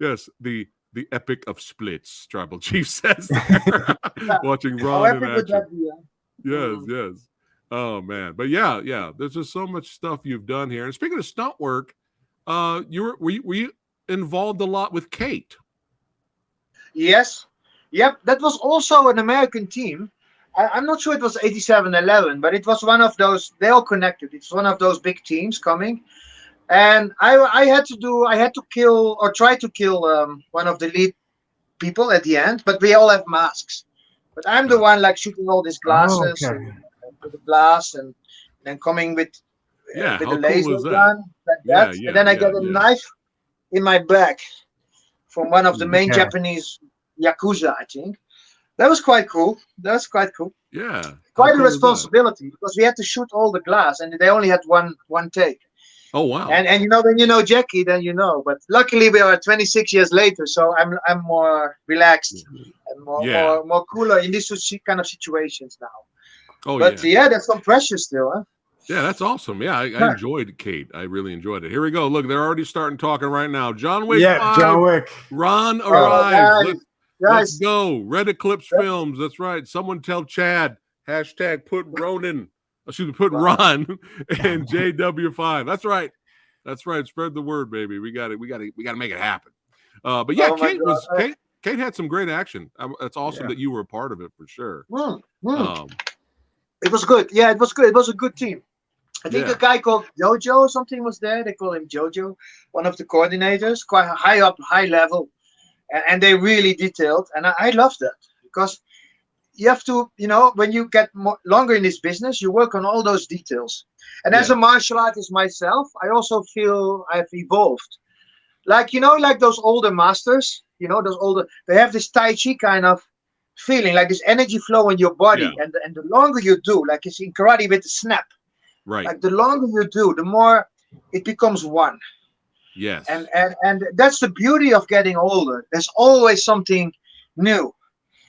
Yes, the epic of splits, Tribal Chief says. There. Watching How Ron in epic would action. that be? Yes, yes. Oh man, but yeah. There's just so much stuff you've done here. And speaking of stunt work, were you involved a lot with Kate? Yes. Yep. That was also an American team. I'm not sure it was 8711, but it was one of those. They all connected. It's one of those big teams coming, and I had to kill or try to kill one of the lead people at the end. But we all have masks. But I'm the one like shooting all these glasses okay. and with the glass and then coming with Yeah, with how a cool laser is that? gun like Yeah, that. yeah, And then I yeah, get a yeah. knife in my back from one of the main Okay. Japanese Yakuza, I think. That was quite cool. Yeah. How Quite a cool is that? responsibility because we had to shoot all the glass and they only had one take. Oh wow. And you know, when you know Jackie, then you know. But luckily we are 26 years later, so I'm more relaxed and more cooler in this kind of situations now. Oh But yeah. there's some pressure still, huh? Yeah, that's awesome. Yeah, I enjoyed Kate. I really enjoyed it. Here we go. Look, they're already starting talking right now. John Wick Yeah, 5. John Wick. Ron Oh, arrives. nice. Let's Guys, go. Red Eclipse Films. That's right. Someone tell Chad. Hashtag put Ronan. Put Ron and JW5. That's right. That's right. Spread the word, baby. We got it. We got to make it happen. But yeah, Oh my God. Kate had some great action. It's awesome that you were a part of it for sure. It was good. Yeah, it was good. It was a good team. I think Yeah. a guy called Jojo or something was there. They call him Jojo, one of the coordinators, quite high level. And they really detailed. And I love that because you have to, when you get longer in this business, you work on all those details. And as a martial artist myself, I also feel I've evolved. Like, like those older masters, they have this Tai Chi kind of feeling, like this energy flow in your body. Yeah. And the longer you do, like it's in karate with the snap. Right. Like the longer you do, the more it becomes one. Yes. And that's the beauty of getting older. There's always something new.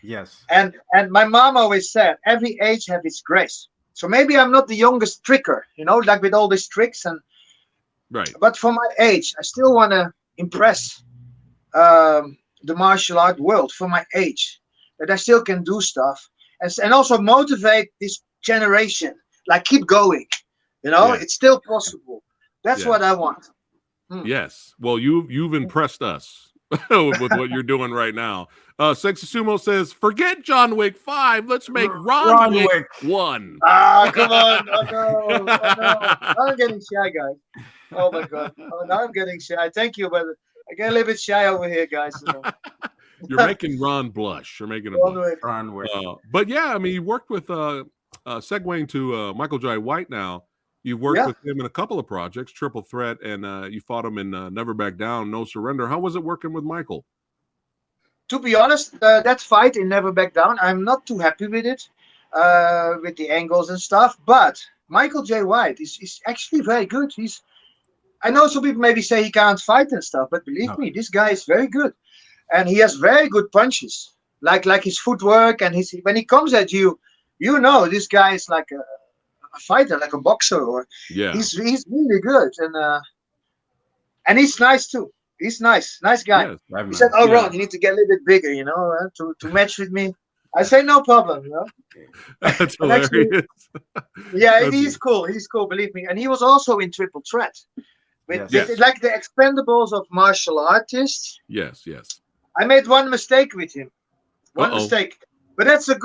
Yes. And my mom always said, every age has its grace. So maybe I'm not the youngest tricker, like with all these tricks right. But for my age, I still want to impress the martial art world for my age, that I still can do stuff and also motivate this generation. Like keep going, it's still possible. That's what I want. Yes. Well, you've impressed us with what you're doing right now. Sexy Sumo says, forget John Wick 5. Let's make Ron Wick 1. Ah, come on. Oh, no. Now I'm getting shy, guys. Oh, my God. Oh, now I'm getting shy. Thank you, but I get a little bit shy over here, guys. You're making Ron blush. You're making him blush. Ron Wick. But yeah, I mean, you worked with, segueing to Michael Jai White now. You've worked with him in a couple of projects, Triple Threat, and you fought him in Never Back Down, No Surrender. How was it working with Michael? To be honest, that fight in Never Back Down, I'm not too happy with it, with the angles and stuff. But Michael J. White is actually very good. I know some people maybe say he can't fight and stuff, but believe me, this guy is very good, and he has very good punches, like his footwork and when he comes at you, this guy is like a fighter, like a boxer, or he's really good, and he's nice too. He's nice guy. Yes, he said, "Oh, Ron, you need to get a little bit bigger, to match with me." I say, "No problem." That's hilarious. Actually, he's cool. He's cool, believe me. And he was also in Triple Threat. It's like the Expendables of martial artists. Yes. I made one mistake with him. One mistake, but that's a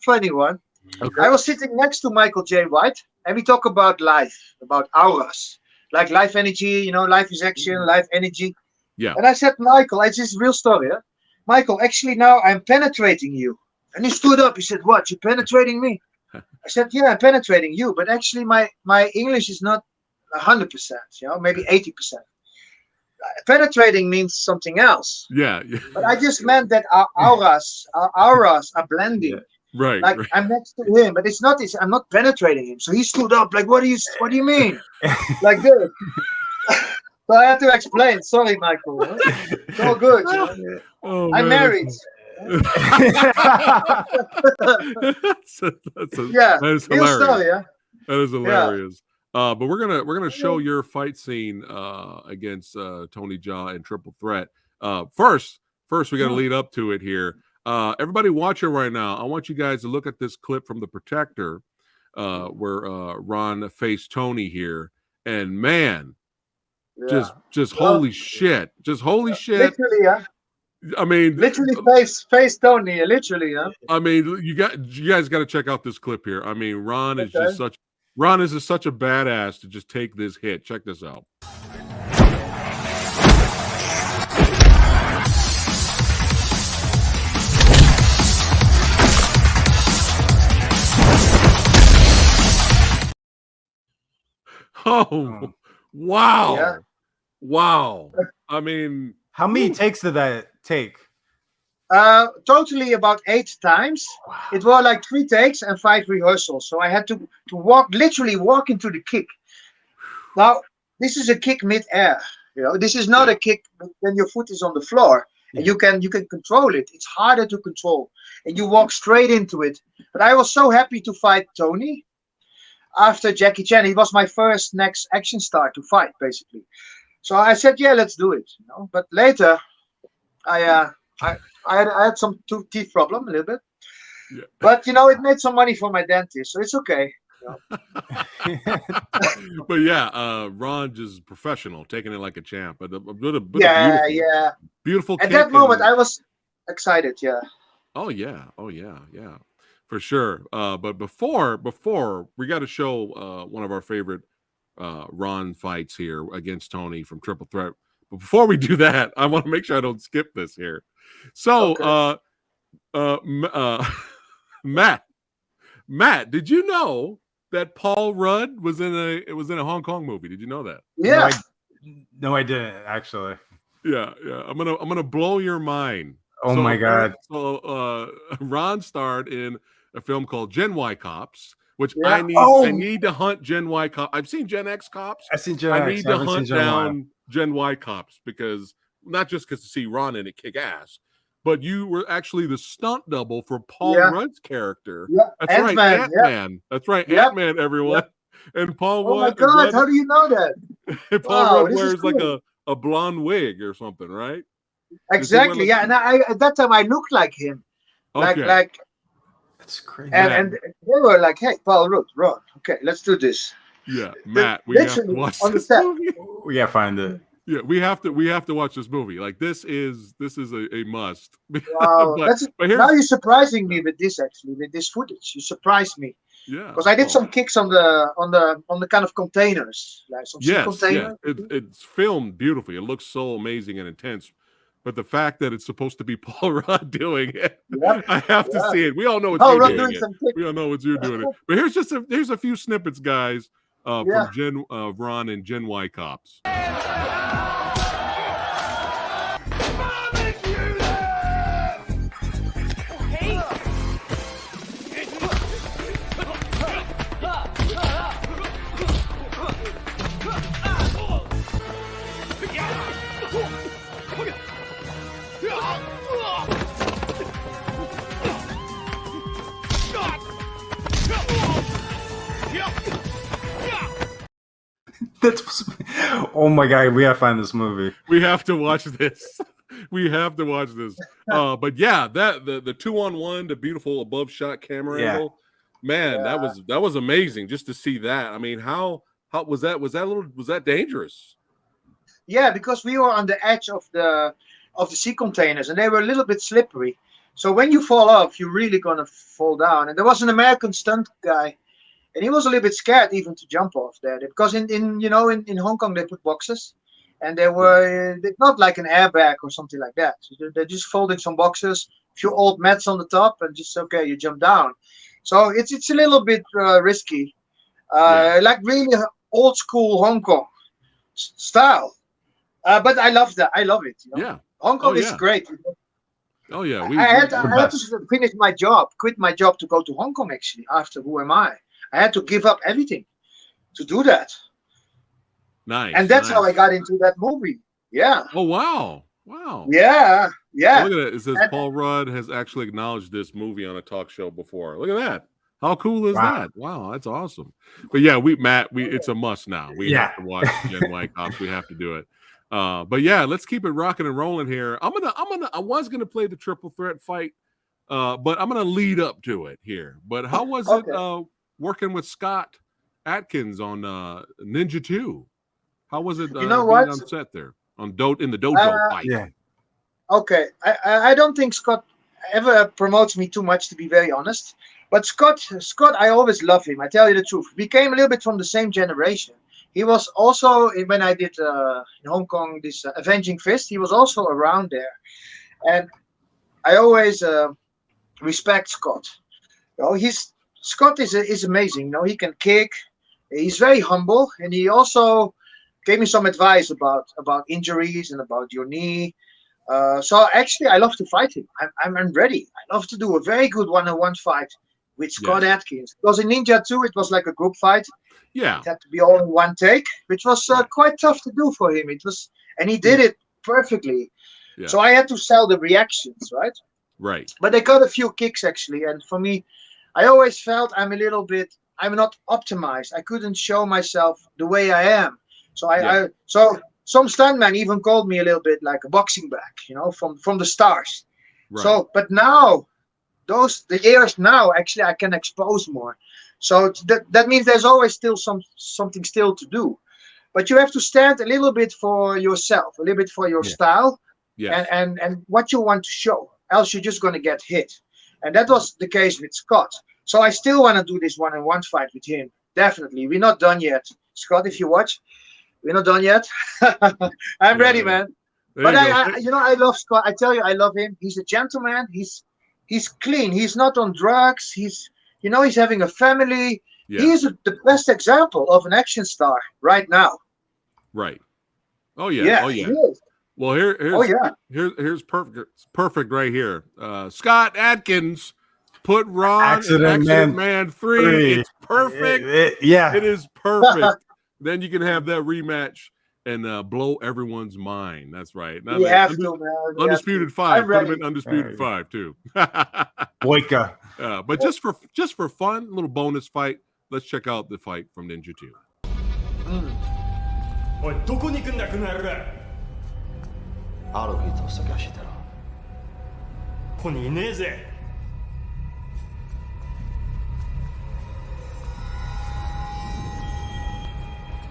funny one. Okay. I was sitting next to Michael J. White, and we talk about life, about auras, like life energy. Life is action, life energy. Yeah. And I said, Michael, it's just real story. Huh? Michael, actually now I'm penetrating you. And he stood up. He said, "What? You're penetrating me?" I said, "Yeah, I'm penetrating you, but actually my English is not 100%. Maybe 80%. Penetrating means something else. Yeah. But I just meant that our auras are blending. Yeah. Right. Like Right. I'm next to him, but it's not. I'm not penetrating him. So he stood up, like, What do you mean?" Like this. So I had to explain. Sorry, Michael. Huh? It's all good. Oh, I'm man, married. Yeah, that is real hilarious. story. Yeah. That is hilarious. But we're gonna show your fight scene against Tony Jaa in Triple Threat. First we got to lead up to it here. Everybody watching right now, I want you guys to look at this clip from The Protector, where Ron faced Tony here, and man, just holy shit, just holy shit. Literally, yeah. I mean, Literally face Tony. Literally, yeah. I mean, you guys got to check out this clip here. I mean, Ron is just such a badass to just take this hit. Check this out. Oh, wow. Yeah. Wow. I mean, How many takes did that take? Totally about 8 times. Wow. It was like 3 takes and 5 rehearsals. So I had to literally walk into the kick. Now, this is a kick mid-air. This is not a kick when your foot is on the floor. And you can control it. It's harder to control. And you walk straight into it. But I was so happy to fight Tony after Jackie Chan. He was my first next action star to fight, basically. So I said, yeah, let's do it. But later, I had some teeth problem a little bit. Yeah. But it made some money for my dentist, so it's okay. But yeah, Ron just professional, taking it like a champ. But beautiful. At that moment, I was excited. Yeah. Oh yeah, for sure. But before we got to show one of our favorite Ron fights here against Tony from Triple Threat. But before we do that, I want to make sure I don't skip this here. So, Matt, did you know that Paul Rudd was in a Hong Kong movie? Did you know that? Yeah. No, I didn't actually. Yeah. I'm gonna blow your mind. Oh my God. So Ron starred in a film called Gen Y Cops, which Yeah. I need to hunt Gen Y Cops. I've seen Gen X Cops. I've seen Gen X. I need to hunt down Gen Y Cops because not just because to see Ron in it kick ass, but you were actually the stunt double for Paul Rudd's character. Yeah. That's right, Ant-Man. That's right, Ant-Man, everyone. And Paul Oh my God, Rudd, how do you know that? Paul Rudd wears like a blonde wig or something, right? Exactly, yeah. And at that time I looked like him. Okay. Like that's crazy. And they were like, "Hey, Paul Rudd, Ron, okay, let's do this." Yeah, Matt, we have to watch this movie. We gotta find it. Yeah, we have to watch this movie. Like this is a must. Wow, but now you're surprising me with this. Actually, with this footage, you surprised me. Yeah, because I did some kicks on the kind of containers, like some containers. Yeah, it's filmed beautifully. It looks so amazing and intense. But the fact that it's supposed to be Paul Rudd doing it, I have to see it. We all know it's you doing it. We all know it's you doing it. But here's a few snippets, guys, from Ron and Gen Y Cops. Oh my God, we gotta find this movie. We have to watch this. We have to watch this. But yeah, that the 2-on-1, the beautiful above shot camera angle, man, that was amazing just to see that. I mean, how was that dangerous? Yeah, because we were on the edge of the sea containers and they were a little bit slippery. So when you fall off, you're really gonna fall down. And there was an American stunt guy and he was a little bit scared even to jump off there because in Hong Kong they put boxes, and they were not like an airbag or something like that. So they just folded some boxes, a few old mats on the top, and just okay, you jump down. So it's a little bit risky, like really old school Hong Kong style. But I love that. I love it. Yeah. Hong Kong is great. Oh yeah, I had to finish my job, quit my job to go to Hong Kong. Actually, after Who Am I had to give up everything to do that. Nice. And that's how I got into that movie. Yeah. Oh wow. Yeah. Look at it. It says Paul Rudd has actually acknowledged this movie on a talk show before. Look at that. How cool is that? Wow, that's awesome. But yeah, it's a must now. We have to watch Gen Y Cops. We have to do it. But yeah, let's keep it rocking and rolling here. I was gonna play the triple threat fight, but I'm gonna lead up to it here. But how was it working with Scott Adkins on Ninja 2? How was it being on set there in the dojo fight? Yeah. Okay, I don't think Scott ever promotes me too much, to be very honest. But Scott, I always love him. I tell you the truth. We came a little bit from the same generation. He was also, when I did in Hong Kong this Avenging Fist, he was also around there. And I always respect Scott. Scott is amazing. He can kick. He's very humble, and he also gave me some advice about injuries and about your knee. So actually, I love to fight him. I'm ready. I love to do a very good one-on-one fight with Scott Adkins. Because in Ninja 2, it was like a group fight. Yeah, it had to be all in one take, which was quite tough to do for him. And he did it perfectly. Yeah. So I had to sell the reactions, right? Right. But they got a few kicks actually, and for me, I always felt I'm not optimized. I couldn't show myself the way I am. So so some stuntmen even called me a little bit like a boxing back, from the stars. Right. So, but now, the years now, actually, I can expose more. So that means there's always still something still to do, but you have to stand a little bit for yourself, a little bit for your style, and what you want to show. Else you're just going to get hit, and that was the case with Scott. So I still want to do this one-on-one fight with him. Definitely, we're not done yet, Scott. If you watch, we're not done yet. I'm ready, man. But I love Scott. I tell you, I love him. He's a gentleman. He's clean. He's not on drugs. He's having a family. Yeah. He is the best example of an action star right now. Right. Oh yeah. Well, here's perfect right here. Scott Adkins put Ron Accident Man 3. It's perfect. It is perfect. Then you can have that rematch and blow everyone's mind. That's right. Now, Undisputed 5. Put him in Undisputed 5 too. Boyka. But just for fun, little bonus fight. Let's check out the fight from Ninja 2. おいどこに行くんだこの野郎アロギーと先走ってろここにいねえぜ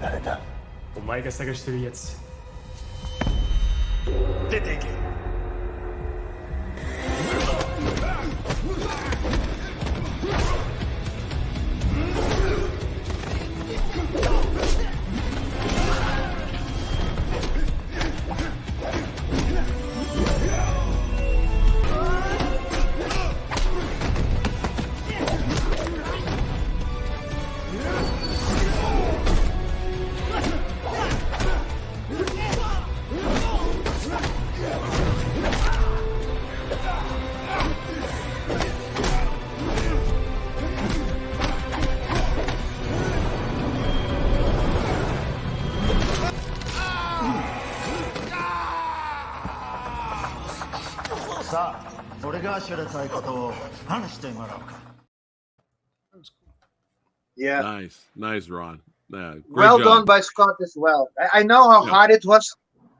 誰だお前が探してるやつ出ていけ さあ、俺が知らたいことを話してもらおうか。 Yeah. Nice, Ron. Well job. done by Scott as well. I know how hard it was.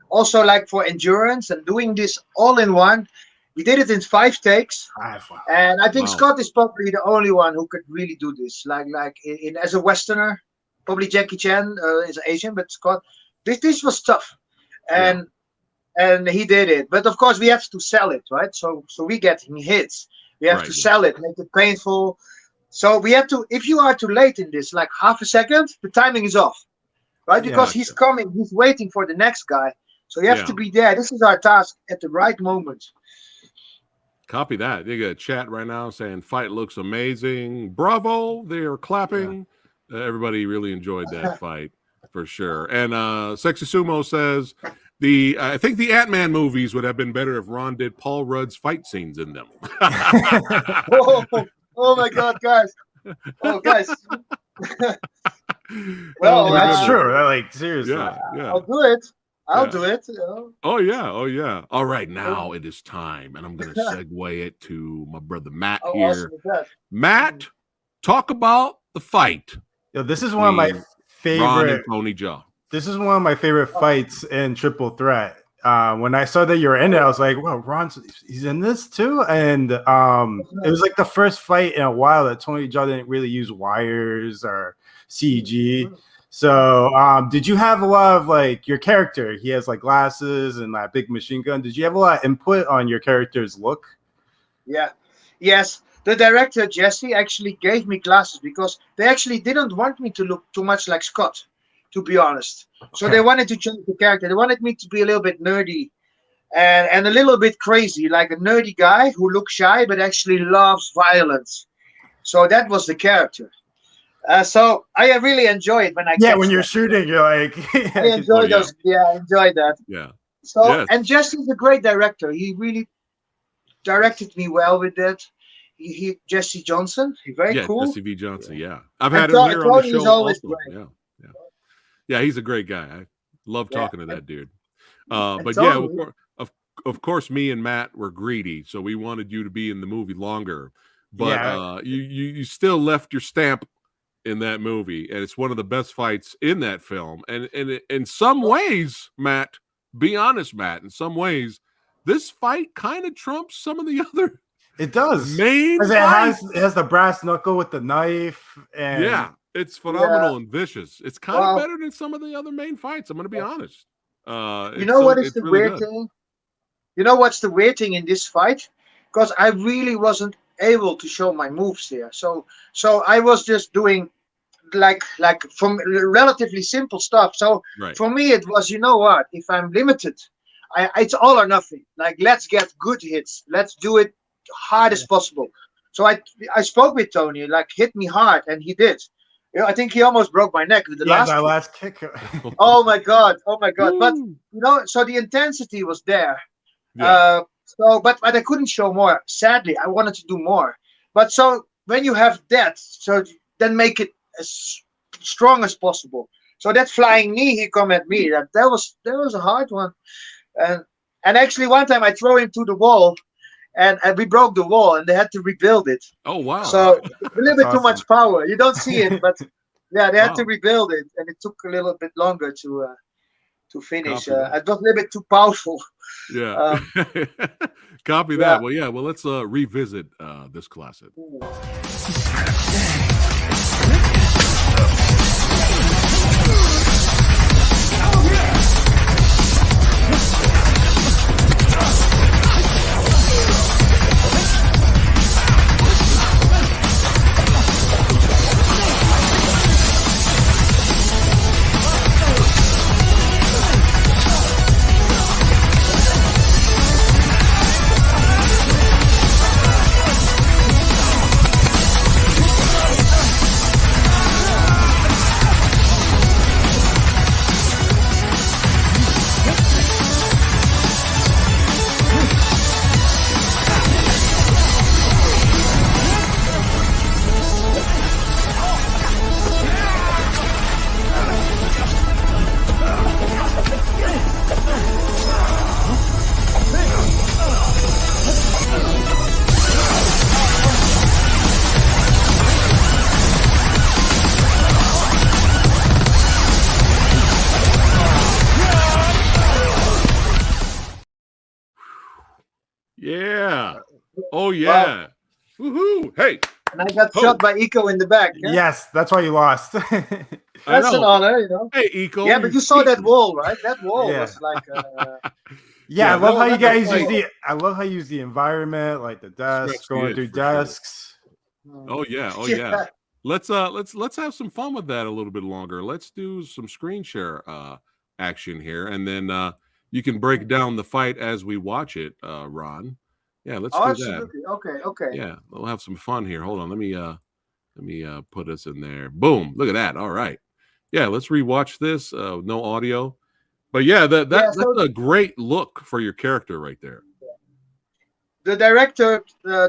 Also, like for endurance and doing this all in one. We did it in 5 takes, and I think Scott is probably the only one who could really do this. Like as a Westerner, probably Jackie Chan is Asian, but Scott, this was tough, and he did it. But of course, we have to sell it, right? So we get hits. We have to sell it, make it painful. So we have to, if you are too late in this, like half a second, the timing is off, right? Because he's coming, he's waiting for the next guy. So you have to be there. This is our task at the right moment. Copy that. You got a chat right now saying fight looks amazing. Bravo. They are clapping. Everybody really enjoyed that fight for sure. And Sexy Sumo says I think the Ant-Man movies would have been better if Ron did Paul Rudd's fight scenes in them. Oh my God, guys. Oh, guys. Well, that's true. Like, seriously. Yeah. I'll do it. I'll do it. Oh, yeah. All right, now it is time. And I'm going to segue it to my brother Matt here. Awesome. Matt, talk about the fight. Yo, this is one of my favorite. Ron and Tony Jaa. This is one of my favorite fights in Triple Threat. When I saw that you were in it, I was like, "Well, he's in this too." And it was like the first fight in a while that Tony Jaa didn't really use wires or CG. So, did you have a lot of like your character? He has like glasses and that big machine gun. Did you have a lot of input on your character's look? Yeah. Yes. The director, Jesse, actually gave me glasses because they actually didn't want me to look too much like Scott, to be honest. So they wanted to change the character. They wanted me to be a little bit nerdy and a little bit crazy, like a nerdy guy who looks shy but actually loves violence. So that was the character. So I really enjoy it when I when you're shooting, you're like I enjoy those. Yeah, I enjoy that. Yeah. So and Jesse's a great director. He really directed me well with that. Jesse Johnson, he's very cool. Jesse V. Johnson, I've had him here on the show also. Yeah, he's a great guy. I love talking to that dude. But of course, me and Matt were greedy, so we wanted you to be in the movie longer. But you still left your stamp in that movie, and it's one of the best fights in that film. And in some ways, Matt, be honest, Matt, in some ways, this fight kind of trumps some of the other. It does. It has the brass knuckle with the knife. And it's phenomenal and vicious. It's kind of better than some of the other main fights. I'm going to be honest. You know what is the weird thing? You know what's the weird thing in this fight? Because I really wasn't able to show my moves there. So I was just doing like from relatively simple stuff. So for me, it was, you know what? If I'm limited, it's all or nothing. Like, let's get good hits. Let's do it hard as possible. So I spoke with Tony, like, hit me hard, and he did. I think he almost broke my neck with the last kick. Oh my god. But so the intensity was there. But I couldn't show more. Sadly, I wanted to do more. But so when you have that, so then make it as strong as possible. So that flying knee he come at me, that was a hard one. And actually one time I throw him to the wall. And we broke the wall, and they had to rebuild it. Oh wow! So a little bit too much power. You don't see it, but they had to rebuild it, and it took a little bit longer to finish. It was a little bit too powerful. Yeah. Copy that. Well, let's revisit this classic. Yeah. Oh yeah. Wow. Woohoo! Hey. And I got shot by Eco in the back. Yeah? Yes, that's why you lost. That's an honor, you know. Hey, Eco. Yeah, but you saw that wall, right? That wall was like. I love how you guys use I love how you use the environment, like the desks, going through desks. Oh yeah. Oh yeah. Let's have some fun with that a little bit longer. Let's do some screen share action here, and then you can break down the fight as we watch it, Ron. Yeah, let's do that. Absolutely. Okay. Yeah, we'll have some fun here. Hold on, let me put us in there. Boom! Look at that. All right. Yeah, let's rewatch this. No audio, but yeah, that's a great look for your character right there. The director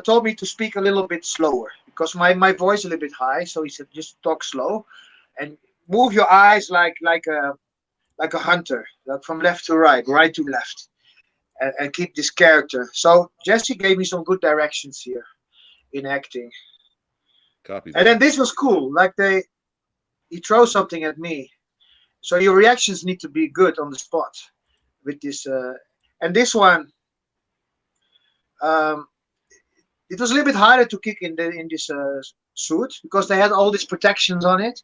told me to speak a little bit slower because my voice is a little bit high, so he said just talk slow and move your eyes like a hunter, like from left to right to left, and keep this character. So Jesse gave me some good directions here in acting. Copy that. And then this was cool. Like he throws something at me, so your reactions need to be good on the spot with this. And this one. It was a little bit harder to kick in this suit because they had all these protections on it.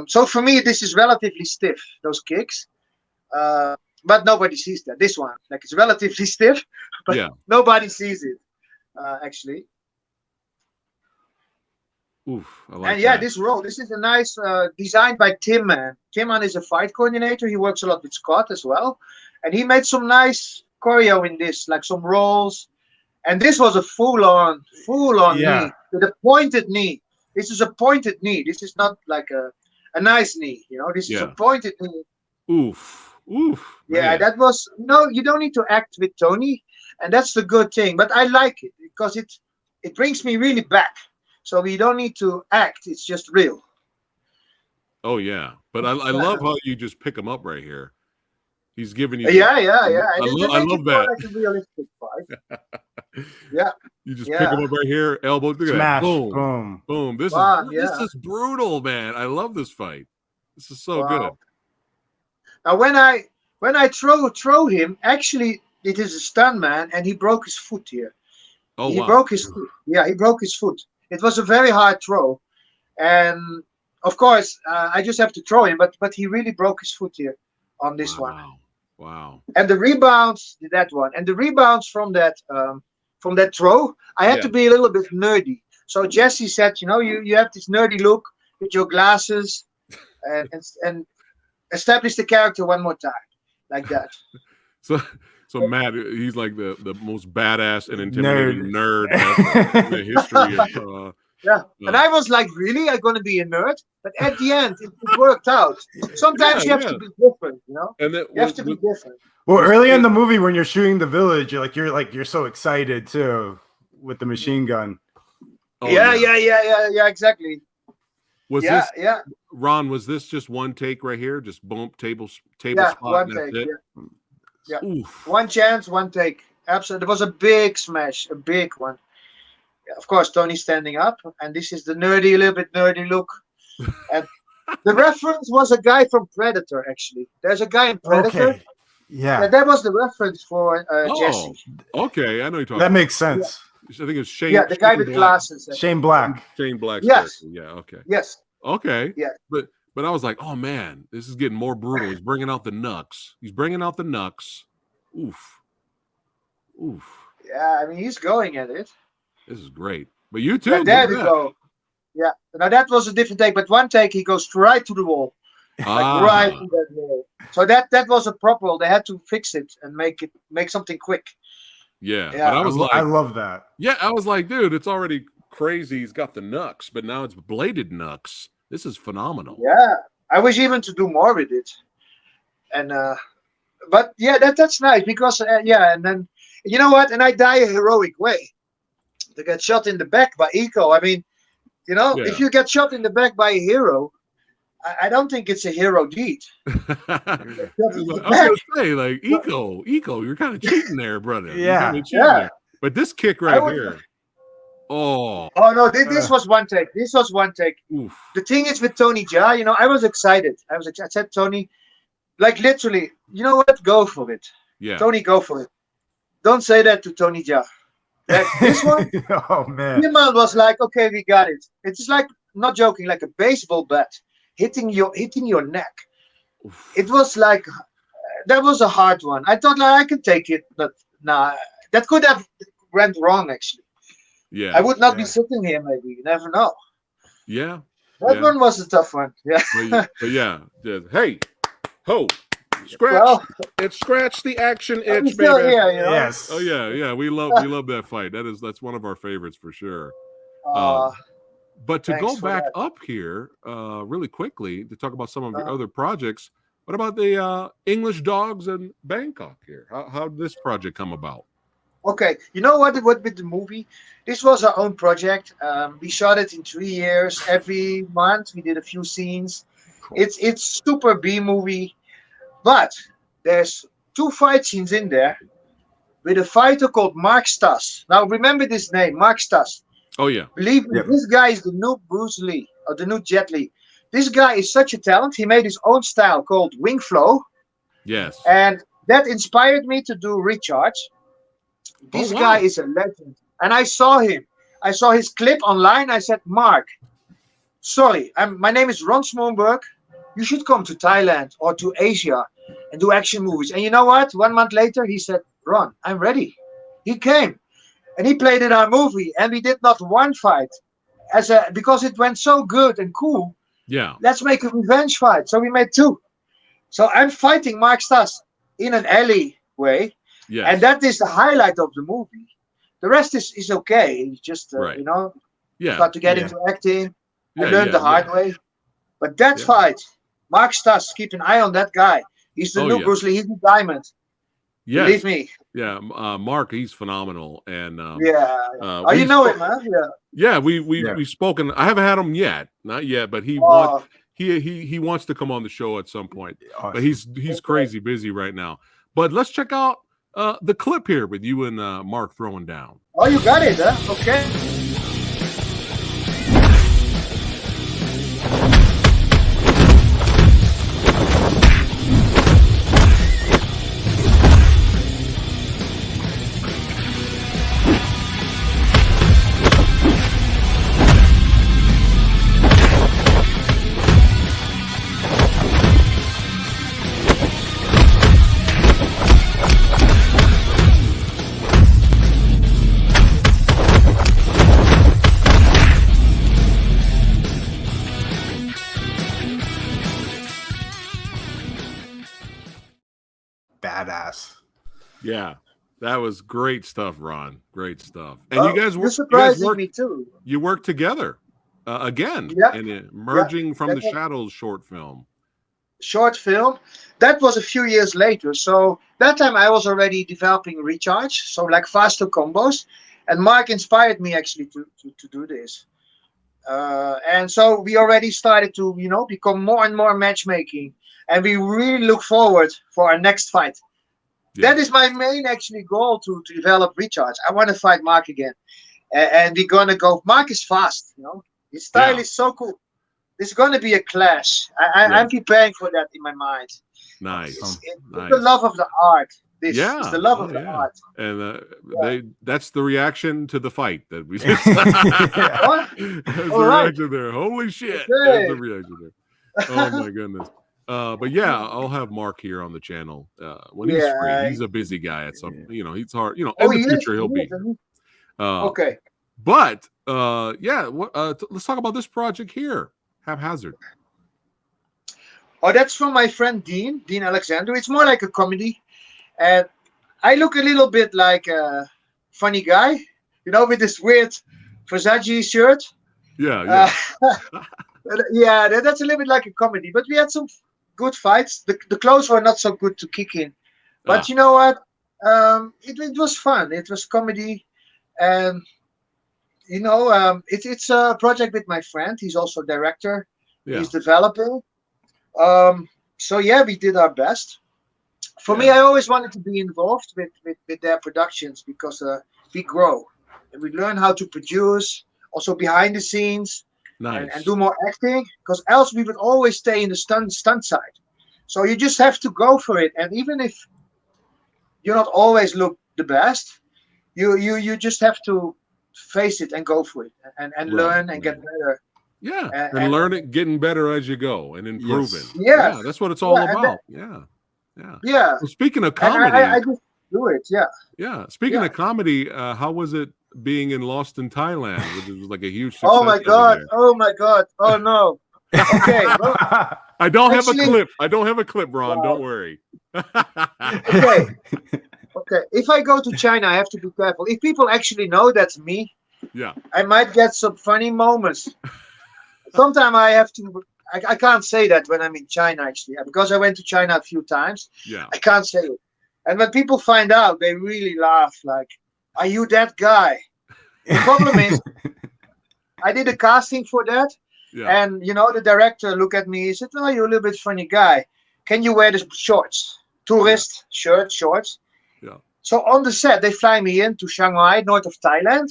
So for me, this is relatively stiff, those kicks. But nobody sees that. This one, like it's relatively stiff, but nobody sees it, actually. Oof, I like and yeah, that. this is a nice designed by Tim Man. Tim Man is a fight coordinator. He works a lot with Scott as well. And he made some nice choreo in this, like some rolls. And this was a full-on knee, with a pointed knee. This is a pointed knee. This is not like a nice knee, you know. This is a pointed knee. Oof. Yeah, man. that was you don't need to act with Tony, and that's the good thing. But I like it because it brings me really back. So we don't need to act; it's just real. Oh yeah, but I love how you just pick him up right here. He's giving you. Yeah. I love that. Like a realistic fight. Yeah. You just pick him up right here, elbow, look at that. Boom. This is brutal, man. I love this fight. This is so good. Now when I throw him, actually it is a stunt man, and he broke his foot here. Oh, he broke his foot. Yeah, he broke his foot. It was a very hard throw, and of course I just have to throw him, but he really broke his foot here on this one. Wow. And the rebounds, that one, and the rebounds from that throw, I had to be a little bit nerdy. So Jesse said, you have this nerdy look with your glasses, and establish the character one more time, like that. So Matt, he's like the most badass and intimidating nerd ever in the history of. And I was like, really? I'm going to be a nerd? But at the end, it worked out. Sometimes you have to be different, And then, you have to be different. Well, early in the movie, when you're shooting the village, you're so excited too with the machine gun. Oh, yeah, exactly. Ron, was this just one take right here? Just boom, table spot, one and that's take, it? Yeah. Oof. One chance, one take. Absolutely. It was a big smash, a big one. Yeah, of course, Tony standing up, and this is the little bit nerdy look. And the reference was a guy from Predator, actually. There's a guy in Predator. Okay. Yeah. And that was the reference for Jesse. Okay, I know you're talking. That makes sense. I think it's Shane. Yeah, the guy with glasses. Shane Black. Shane Black. Yes. Character. Yeah. Okay. Yes. Okay. Yeah. But I was like, oh man, this is getting more brutal. He's bringing out the knucks. Oof. Yeah, I mean, he's going at it. This is great. But you too. But there we go. Yeah. Now that was a different take, but one take he goes right to the wall. Right to that wall. So that was a prop roll. They had to fix it and make something quick. Yeah. But I was I love that. Yeah, I was like, dude, it's already crazy. He's got the knucks, but now it's bladed knucks. This is phenomenal. Yeah. I wish even to do more with it. And but yeah, that's nice because and then you know what? And I die a heroic way. To get shot in the back by Eco. I mean, if you get shot in the back by a hero, I don't think it's a hero deed. I was gonna say, like, Eco, you're kind of cheating there, brother. Yeah. There. But this kick right here. Oh no, this was one take. Oof. The thing is with Tony Jaa, I was excited. I said, Tony, like literally, you know what? Go for it. Yeah. Tony, go for it. Don't say that to Tony Jaa. Like this one, oh man, Nirmal was like, okay, we got it. It's just like, not joking, like a baseball bat hitting your neck. Oof. It was like that was a hard one. I thought like I could take it, but nah, that could have went wrong actually. Yeah. I would not be sitting here. Maybe you never know. Yeah. That one was a tough one. Yeah. But yeah. Hey, ho, scratch. Well, It scratched the action I'm itch, still baby. here, you know. Yes. Oh yeah. We love that fight. That's one of our favorites for sure. But to go back up here really quickly to talk about some of your other projects, what about the English Dogs in Bangkok here? How did this project come about? Okay, you know what with the movie? This was our own project. We shot it in 3 years. Every month we did a few scenes. Cool. It's super B movie, but there's 2 fight scenes in there with a fighter called Mark Stas. Now remember this name, Mark Stas. Oh yeah. Believe me, this guy is the new Bruce Lee or the new Jet Li. This guy is such a talent. He made his own style called Wing Flow. Yes. And that inspired me to do Recharge. This guy is a legend. And I saw him. I saw his clip online. I said, Mark, sorry, my name is Ron Smoorenburg. You should come to Thailand or to Asia and do action movies. And you know what? 1 month later, he said, Ron, I'm ready. He came. And he played in our movie. And we did not one fight. Because it went so good and cool. Yeah. Let's make a revenge fight. So we made 2. So I'm fighting Mark Stas in an alleyway. Yes. And that is the highlight of the movie. The rest is okay. It's just, you know, got to get into acting. I learned the hard way. But that fight, Mark Stas, keep an eye on that guy. He's the new Bruce Lee. He's the diamond. Yes. Believe me. Yeah, Mark, he's phenomenal. And you know him, huh? Yeah, we've spoken. I haven't had him yet, not yet, but he wants to come on the show at some point. Awesome. But he's crazy busy right now. But let's check out the clip here with you and Mark throwing down. Oh, you got it, huh? Okay. Badass. Yeah, that was great stuff, Ron. Great stuff. And you guys me too. You worked together again in Merging from the Shadows short film. Short film. That was a few years later. So that time I was already developing Recharge, so like faster combos. And Mark inspired me actually to do this. And so we already started to, you know, become more and more matchmaking. And we really look forward for our next fight. Yeah. That is my main actually goal to develop Recharge. I want to fight Mark again. And we're going to go. Mark is fast, you know. His style is so cool. There's going to be a clash. I'm preparing for that in my mind. Nice. It's the love of the art. This is the love of the art. And that's the reaction to the fight that we just That's the reaction there. Holy shit. Okay. That's the reaction there. Oh my goodness. But yeah, I'll have Mark here on the channel when he's free. He's a busy guy at some, you know, he's hard, you know, in the future he'll be. Okay. But let's talk about this project here, Haphazard. Oh, that's from my friend Dean Alexander. It's more like a comedy. And I look a little bit like a funny guy, you know, with this weird Versace shirt. Yeah. Yeah, that's a little bit like a comedy. But we had some good fights. The clothes were not so good to kick in. But you know what? It was fun. It was comedy. And, you know, it's a project with my friend. He's also a director. Yeah. He's developing. So, yeah, we did our best. For me, I always wanted to be involved with their productions because we grow. And we learn how to produce, also behind the scenes. Nice. And do more acting, because else we would always stay in the stunt side. So you just have to go for it. And even if you not always look the best, you just have to face it and go for it and learn and get better. Yeah, and learn it, getting better as you go and improving. Yes. Yeah, that's what it's all about. Yeah. Yeah. Well, speaking of comedy, I just do it. Yeah. Yeah. Speaking of comedy, how was it being in Lost in Thailand, which was like a huge success. Oh my over god! there. Oh my god! Oh no! Okay. Well, I don't have a actually- clip. I don't have a clip, Ron. Wow. Don't worry. okay. Okay. If I go to China, I have to be careful. If people actually know that's me, Yeah. I might get some funny moments. Sometimes I have to. I can't say that when I'm in China actually, because I went to China a few times. Yeah. I can't say it. And when people find out, they really laugh. Like, "Are you that guy?" The problem is, I did a casting for that, Yeah. and the director looked at me. He said, "Oh, you're a little bit funny guy. Can you wear the shorts, tourist shirt, shorts?" Yeah. So on the set, they fly me in to Shanghai, north of Thailand.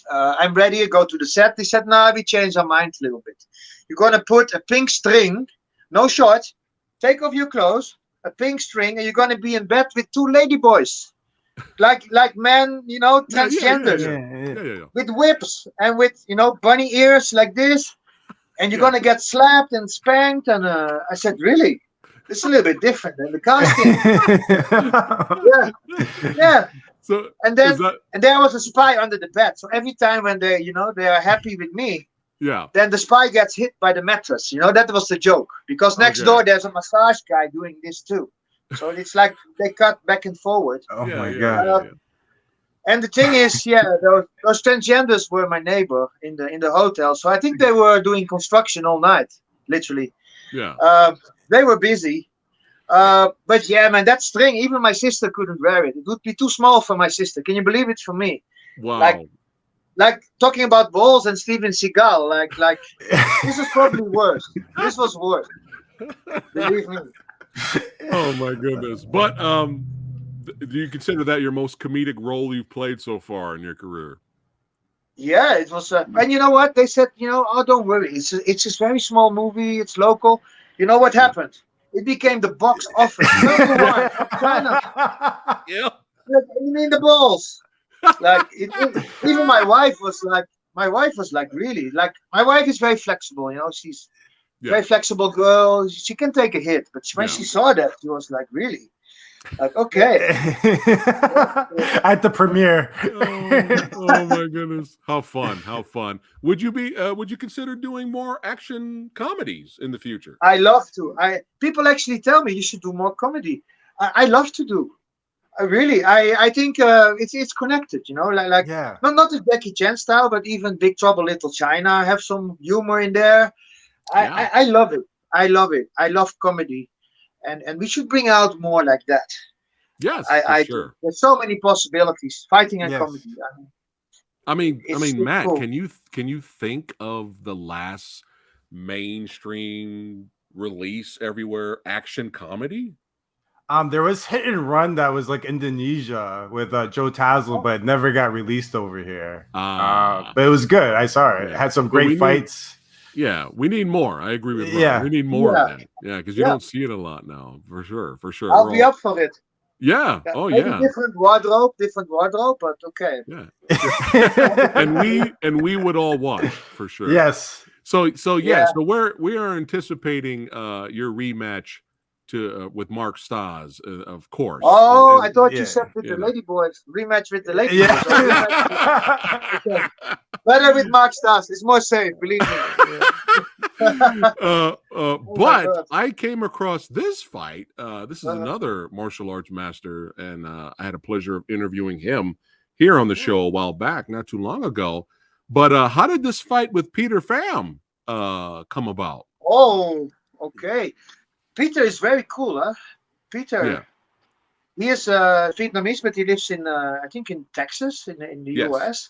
I'm ready to go to the set. They said, "No, we changed our mind a little bit. You're gonna put a pink string, no shorts. Take off your clothes, a pink string, and you're gonna be in bed with two lady boys, like men, transgenders, Yeah. with whips and with bunny ears like this, and you're Yeah. gonna get slapped and spanked." And I said, "Really? It's a little bit different than the casting." Yeah. So And then is that, and there was a spy under the bed. So every time when they are happy with me, yeah. then the spy gets hit by the mattress. That was the joke. Because next Okay. door there's a massage guy doing this too. So it's like they cut back and forward. Oh Yeah, my yeah, god. yeah. And the thing is, those transgenders were my neighbor in the hotel. So I think they were doing construction all night, literally. Yeah. They were busy. But yeah, man, that string, even my sister couldn't wear it. It would be too small for my sister. Can you believe it for me? Wow. Like talking about balls and Steven Seagal, like this is probably worse. This was worse. Believe me. Oh my goodness. But do you consider that your most comedic role you've played so far in your career? Yeah, it was. And you know what? They said, "Oh, don't worry. It's a very small movie. It's local." You know what happened? It became the box office #1 of China. Yeah. You mean the balls? Like even my wife was like, really? Like, my wife is very flexible. She's very flexible girl. She can take a hit. But when she saw that, she was like, really? Like, okay. At the premiere. Oh my goodness. How fun. Would you consider doing more action comedies in the future? I love to. People actually tell me you should do more comedy. I love to do. I think it's connected, like Yeah. not the Jackie Chan style, but even Big Trouble Little China have some humor in there. I love it. I love it. I love comedy, and we should bring out more like that. Yes, I sure. do. There's so many possibilities fighting and Yes. comedy. I mean, It's Matt, cool. can you think of the last mainstream release everywhere action comedy? There was Hit and Run that was like Indonesia with Joe Tazzle, but it never got released over here. But it was good. I saw it. It had some But we great need- fights. Yeah, we need more. I agree with Ron. Yeah. We need more Yeah. of that. Yeah, because you Yeah. don't see it a lot now, for sure. I'll We're be all- up for it. Yeah. Oh Maybe yeah. different wardrobe, but okay. Yeah. and we would all watch for sure. Yes. So Yeah. So we are anticipating your rematch with Mark Stas, of course. Oh, And- I thought yeah, you said with you the know. lady boys rematch with the lady Yeah. boys. Okay. Better with Mark Stas. It's more safe. Believe me. But God. I came across this fight. This is Uh-huh. another martial arts master, and I had a pleasure of interviewing him here on the show a while back, not too long ago. But how did this fight with Peter Pham come about? Oh, okay. Peter is very cool, huh? Peter. Yeah. He is Vietnamese, but he lives in I think in Texas, in the Yes. US.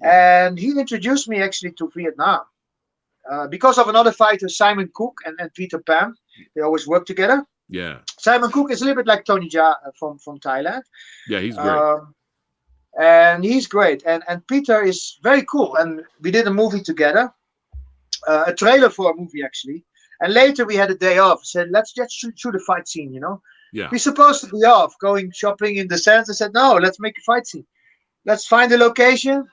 And he introduced me actually to Vietnam because of another fighter, Simon Cook and Peter Pham. They always work together. Yeah, Simon Cook is a little bit like Tony Jaa from Thailand. yeah, he's great. And he's great. And Peter is very cool. And we did a movie together, a trailer for a movie actually. And later we had a day off. Said, let's just shoot a fight scene, Yeah, We're supposed to be off, going shopping in the sands. I said, no, let's make a fight scene. Let's find a location.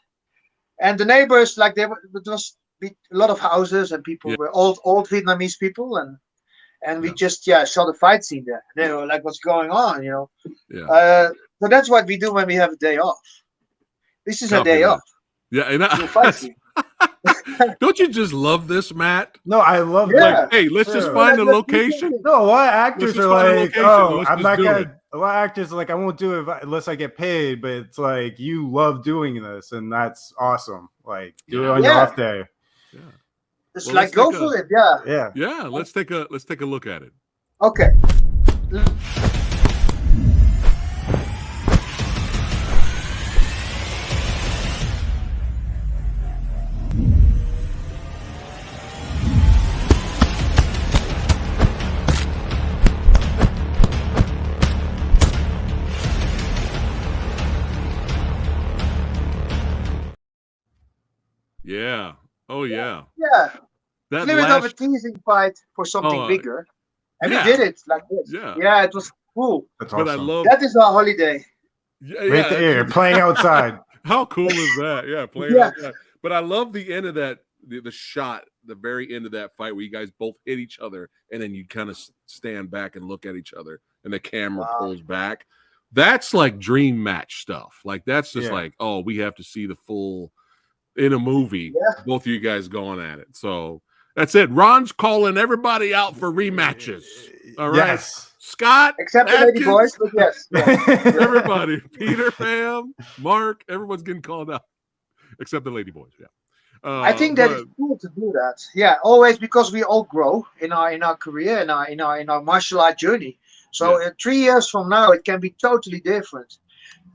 And the neighbors, like it was a lot of houses and people were old Vietnamese people. And we just shot a fight scene there. They were like, what's going on, yeah. So that's what we do when we have a day off. This is a Copy day that. off. Yeah, and You'll fight me. don't you just love this, Matt? No, I love Yeah. that. Hey, let's just Yeah. find a Like, location. No, a lot of Let's actors just are find a like, location. oh, Let's I'm just not do gonna. it. A lot of actors are like, I won't do it unless I get paid. But it's like you love doing this, and that's awesome. Like do it on your Yeah. off day. Yeah. It's Well, like let's go take for it. Yeah. Yeah. Yeah, let's take a look at it. Okay. Yeah. Oh yeah. Yeah. That A little bit of a last. teasing fight for something bigger. And yeah. we did it like this. Yeah. Yeah, it was cool. That's But I awesome. love. That is our holiday. Yeah, Right there, playing outside. How cool is that? Yeah, playing Yeah. outside. But I love the end of that, the shot, the very end of that fight where you guys both hit each other and then you kind of stand back and look at each other and the camera pulls back. That's like dream match stuff. Like that's just like, oh, we have to see the full in a movie. Yeah. Both of you guys going at it. So that's it. Ron's calling everybody out for rematches. All right. Yes. Scott, Except the lady Adkins, boys, but yes. Yeah. everybody, Peter, Fam, Mark, everyone's getting called out except the lady boys. Yeah, I think that it's cool to do that. Yeah, always because we all grow in our career, in our martial art journey. So 3 years from now, it can be totally different.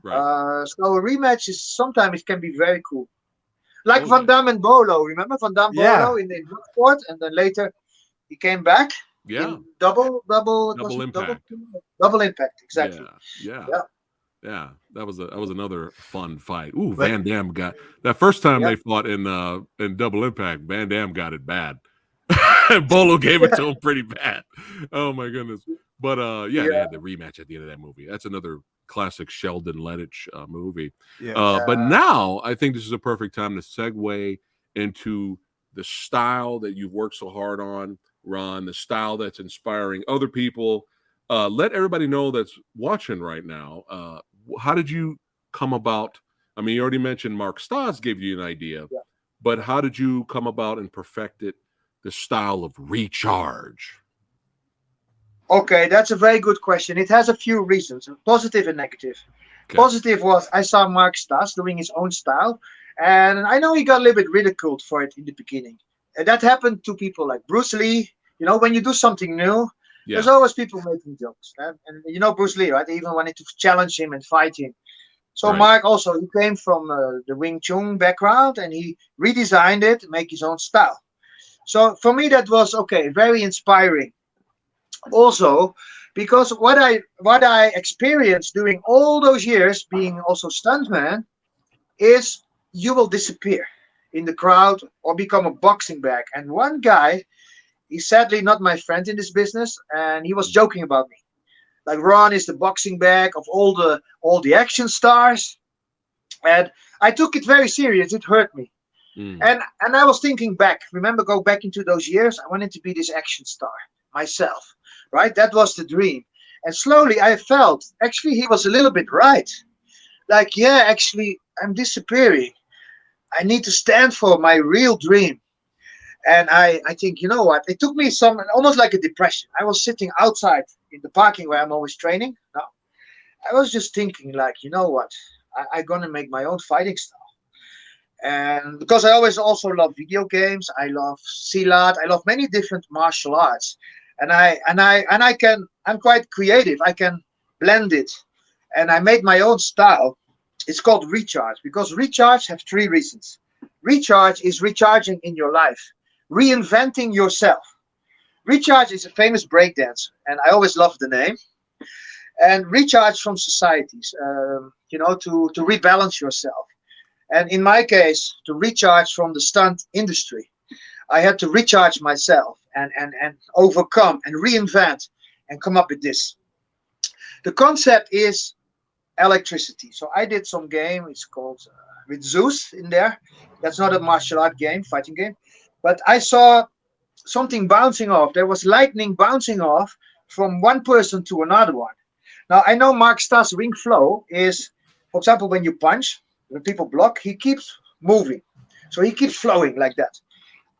Right. So a rematch is sometimes it can be very cool. Like Van Damme and Bolo. Remember Van Damme Bolo in Bloodsport, and then later he came back. Yeah. Double Impact. Double Impact, exactly. Yeah. That was another fun fight. Ooh, Van Damme got that first time they fought in Double Impact. Van Damme got it bad. Bolo gave it to him pretty bad. Oh my goodness. But they had the rematch at the end of that movie. That's another classic Sheldon Lettich movie. But now I think this is a perfect time to segue into the style that you've worked so hard on, Ron, the style that's inspiring other people. Let everybody know that's watching right now. How did you come about? I mean, you already mentioned Mark Stas gave you an idea, but how did you come about and perfected the style of Recharge? Okay, that's a very good question. It has a few reasons, positive and negative. Okay. Positive was I saw Mark Stas doing his own style, and I know he got a little bit ridiculed for it in the beginning. And that happened to people like Bruce Lee. You know, when you do something new, there's always people making jokes. And you know Bruce Lee, right? They even wanted to challenge him and fight him. So Mark also, he came from the Wing Chun background, and he redesigned it to make his own style. So for me, that was, okay, very inspiring. Also, because what I experienced during all those years being also stuntman is you will disappear in the crowd or become a boxing bag. And one guy, he's sadly not my friend in this business, and he was joking about me. Like, Ron is the boxing bag of all the action stars. And I took it very serious. It hurt me. And I was thinking back, go back into those years. I wanted to be this action star myself, right? That was the dream. And slowly I felt, actually, he was a little bit right. Like, yeah, actually, I'm disappearing. I need to stand for my real dream. And I think, you know what? It took me almost like a depression. I was sitting outside in the parking where I'm always training. No, I was just thinking, like, you know what? I'm going to make my own fighting style. And because I always also love video games, I love silat, I love many different martial arts, and I'm quite creative. I can blend it, and I made my own style. It's called Recharge, because Recharge have 3 reasons. Recharge is recharging in your life, reinventing yourself. Recharge is a famous breakdancer, and I always love the name. And recharge from societies, to rebalance yourself. And in my case, to recharge from the stunt industry, I had to recharge myself and overcome and reinvent and come up with this. The concept is electricity. So I did some game. It's called with Zeus in there. That's not a martial art game, fighting game. But I saw something bouncing off. There was lightning bouncing off from one person to another one. Now, I know Mark Stas' ring flow is, for example, when you punch, when people block, he keeps moving. So he keeps flowing like that.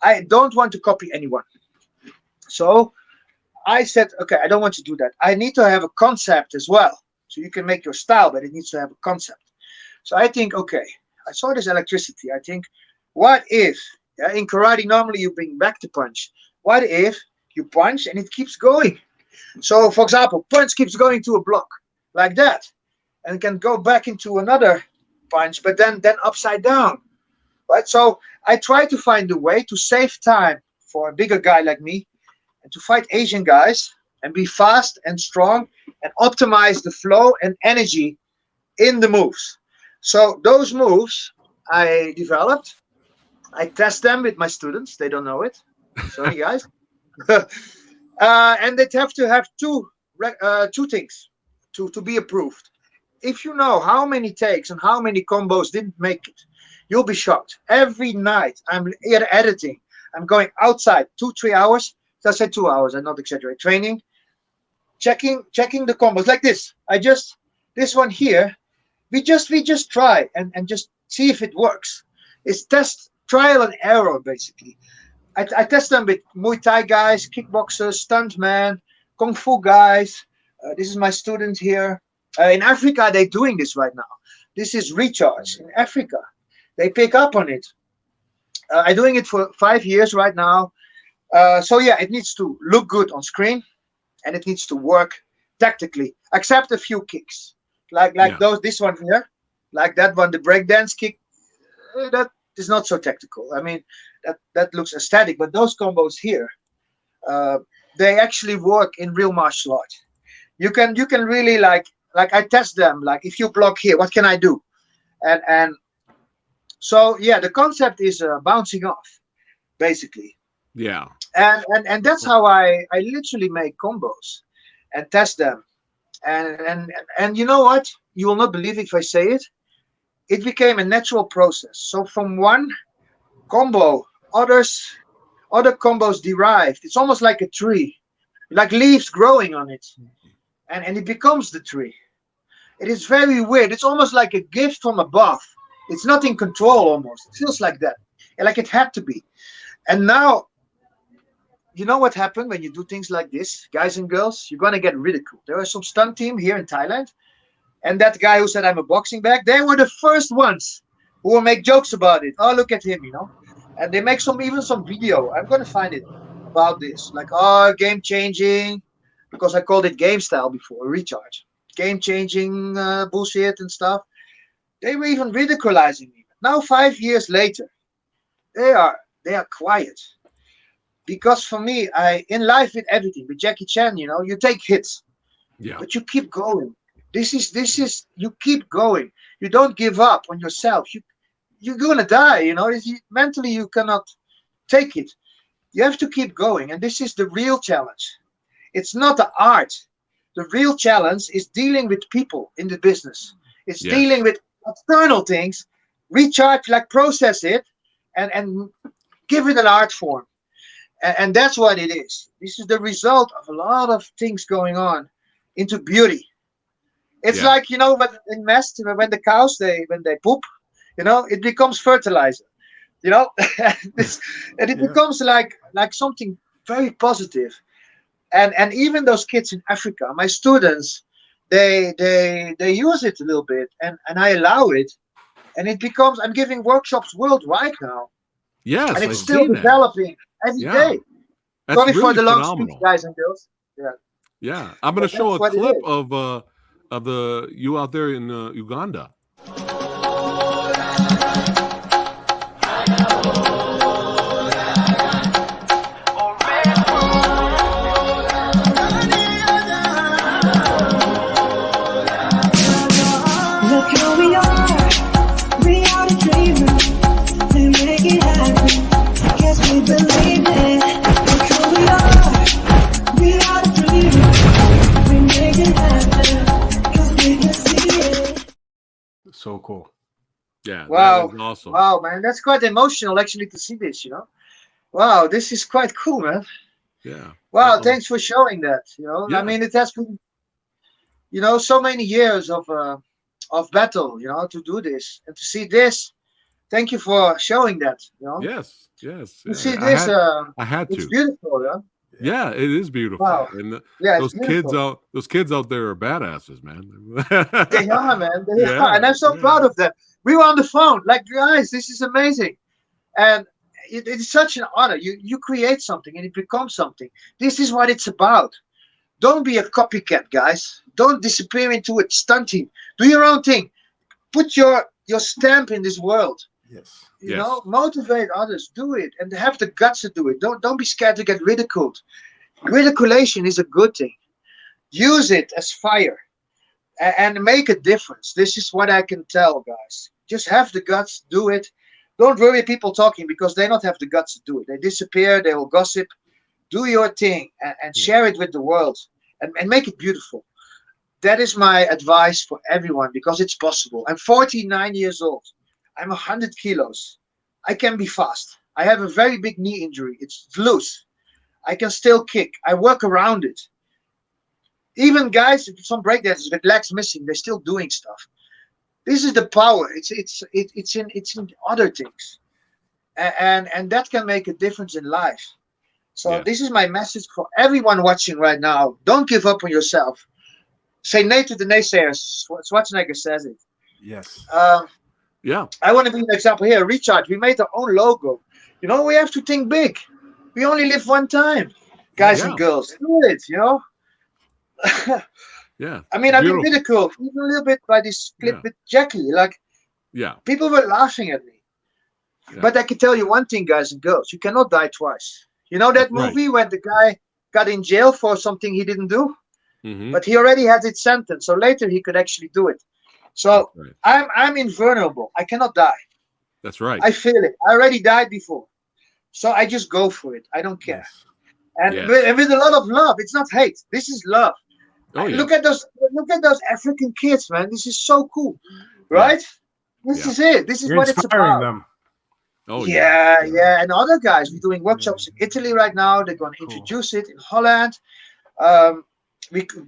I don't want to copy anyone. So I said, okay, I don't want to do that. I need to have a concept as well. So you can make your style, but it needs to have a concept. So I think, okay, I saw this electricity. I think, what if, yeah, in karate, normally you bring back the punch. What if you punch and it keeps going? So, for example, punch keeps going to a block like that and can go back into another punch, but then upside down. Right? So I try to find a way to save time for a bigger guy like me and to fight Asian guys and be fast and strong and optimize the flow and energy in the moves. So those moves I developed. I test them with my students. They don't know it. Sorry, guys. And they have to have two things to be approved. If you know how many takes and how many combos didn't make it, you'll be shocked. Every night I'm either editing, I'm going outside 2-3 hours. So I said 2 hours, I'm not exaggerating. Training, checking the combos like this. This one here, we just try and just see if it works. It's trial and error basically. I test them with Muay Thai guys, kickboxers, stuntmen, Kung Fu guys. This is my student here. In Africa, they're doing this right now. This is recharge in Africa. They pick up on it. I'm doing it for 5 years right now. So yeah, it needs to look good on screen, and it needs to work tactically. Except a few kicks, like this one here, like that one, the breakdance kick. That is not so tactical. I mean, that looks aesthetic, but those combos here, they actually work in real martial art. You can really like I test them. Like if you block here, what can I do? And so yeah, the concept is bouncing off, basically. Yeah. And that's how I literally make combos and test them. And you know what? You will not believe if I say it. It became a natural process. So from one combo, other combos derived. It's almost like a tree, like leaves growing on it, and it becomes the tree. It is very weird. It's almost like a gift from above. It's not in control almost. It feels like that, and like it had to be. And now, you know what happened when you do things like this, guys and girls? You're gonna get ridiculed. There are some stunt team here in Thailand. And that guy who said I'm a boxing bag, they were the first ones who will make jokes about it. Oh, look at him, you know. And they make even some video. I'm gonna find it about this. Like, oh, game changing, because I called it game style before, recharge. Game changing bullshit and stuff. They were even ridiculizing me. Now 5 years later, they are quiet. Because for me, in life with everything, with Jackie Chan, you know, you take hits. Yeah. But you keep going. This is you keep going. You don't give up on yourself. You're gonna die, you know. Mentally you cannot take it. You have to keep going, and this is the real challenge. It's not the art. The real challenge is dealing with people in the business. It's dealing with external things, recharge, like process it, and give it an art form. And that's what it is. This is the result of a lot of things going on into beauty. It's like, you know, but in West, when the cows when they poop, you know, it becomes fertilizer, you know, and it becomes like something very positive. And even those kids in Africa, my students, they use it a little bit, and I allow it, and it becomes. I'm giving workshops worldwide now. Yes, and it's I've still seen developing every day. That's Sorry really for the long phenomenal. speech, guys and girls. Yeah, I'm going to show a clip of the you out there in Uganda. Look who we are the dreamers. We make it happen. Guess we believe it. Look who we are the dreamers. We make it happen. Cause we can see it. So cool. Yeah, Wow. that is awesome. Wow, man, that's quite emotional actually to see this, you know. Wow, this is quite cool, man. Yeah. Wow, thanks for showing that. You know, Yeah. I mean, it has been, you know, so many years of of battle, to do this and to see this. Thank you for showing that. Yes. You Yeah. see this. I had It's to. beautiful, yeah. Yeah, it is beautiful. Wow. And Yeah, it's those kids out there are badasses, man. They are, man. They Yeah, are, and I'm so proud of them. We were on the phone, like, guys, this is amazing, and it's such an honor. You create something and it becomes something. This is what it's about. Don't be a copycat, guys. Don't disappear into it stunting. Do your own thing. Put your stamp in this world. Yes. Motivate others. Do it, and have the guts to do it. Don't be scared to get ridiculed. Ridiculation is a good thing. Use it as fire and make a difference. This is what I can tell, guys. Just have the guts, do it. Don't worry people talking, because they don't have the guts to do it. They disappear, they will gossip. Do your thing and share it with the world and make it beautiful. That is my advice for everyone, because it's possible. I'm 49 years old. I'm 100 kilos. I can be fast. I have a very big knee injury. It's loose. I can still kick. I work around it. Even guys, some breakdancers with legs missing, they're still doing stuff. This is the power. It's in other things, and that can make a difference in life. So this is my message for everyone watching right now. Don't give up on yourself. Say nay to the naysayers. Schwarzenegger says it. Yes. Yeah. I want to be an example here. Recharge. We made our own logo. We have to think big. We only live one time, guys and girls. Do it. Yeah. I mean, I've been ridiculed even a little bit by this clip with Jackie. Like, people were laughing at me. Yeah. But I can tell you one thing, guys and girls: you cannot die twice. You know that movie when the guy got in jail for something he didn't do, but he already had it sentenced, so later he could actually do it. So I'm invulnerable. I cannot die. That's right. I feel it. I already died before, so I just go for it. I don't care. Yes. And with a lot of love. It's not hate. This is love. Look at those African kids, man. This is so cool, right? This is it. This is what it's about. Them. Oh yeah. And other guys, we're doing workshops in Italy right now. They're going to introduce it in Holland.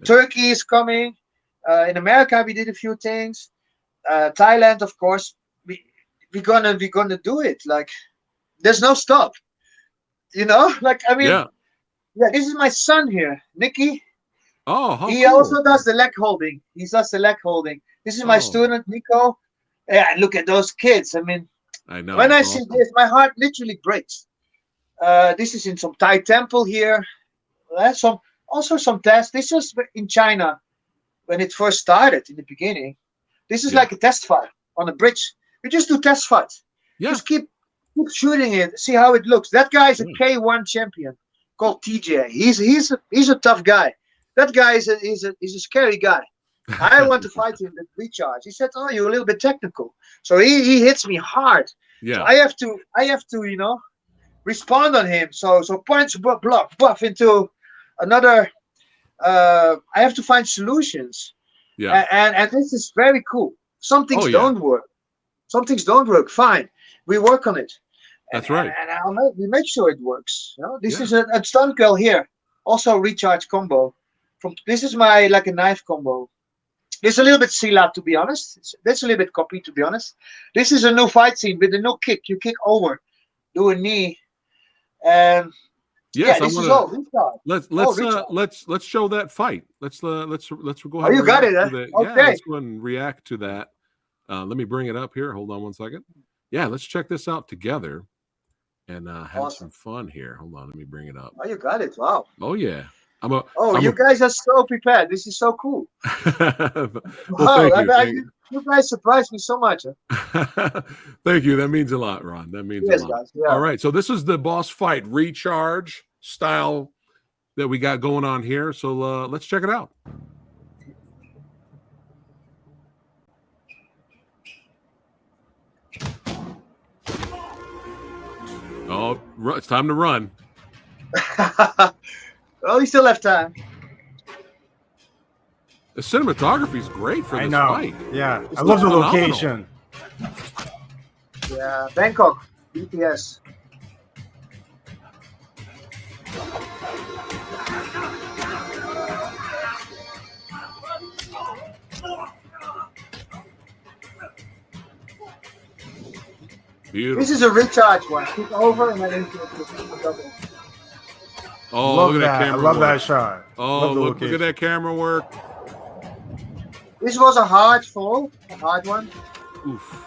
Turkey is coming. In America, we did a few things. Thailand, of course. We're gonna do it. Like, there's no stop. Like, I mean, this is my son here, Nicky. Oh, he also does the leg holding. He does the leg holding. This is my student, Nico. Yeah, look at those kids. I mean, I know. When I see this, my heart literally breaks. This is in some Thai temple here. Some tests. This was in China when it first started in the beginning. This is like a test fight on a bridge. We just do test fights. Yeah. Just keep shooting it. See how it looks. That guy is a K1 champion called TJ. He's a tough guy. That guy is a scary guy. I want to fight him with recharge. He said, "Oh, you're a little bit technical." So he hits me hard. Yeah. So I have to respond on him. So punch, block, buff into another. I have to find solutions. Yeah. And this is very cool. Some things don't work. Some things don't work. Fine, we work on it. That's right. And we make sure it works. This is a stunt girl here. Also recharge combo. This is my like a knife combo. It's a little bit silat, to be honest. That's a little bit copy, to be honest. This is a new fight scene with a new kick. You kick over, do a knee, and yes, this is all recharge. Let's show that fight. Let's go ahead. Oh, you got it, huh? Okay. Yeah, let's go ahead and react to that. Let me bring it up here. Hold on one second. Yeah, let's check this out together and have some fun here. Hold on, let me bring it up. Oh, you got it! Wow. Oh yeah. You guys are so prepared. This is so cool. Well, thank you. You guys surprised me so much. Thank you. That means a lot, Ron. That means a lot. Guys, yeah. All right. So this is the boss fight recharge style that we got going on here. So let's check it out. Oh, it's time to run. Well, you still have time. The cinematography is great for this fight. Yeah, It's I love the phenomenal. location. Yeah, Bangkok, BTS. Beautiful. This is a recharge one. Click over and then into a double. Oh, Love look at that. I camera love work. that shot. Oh, Love the look at location. that camera work. This was a hard fall, a hard one. Oof.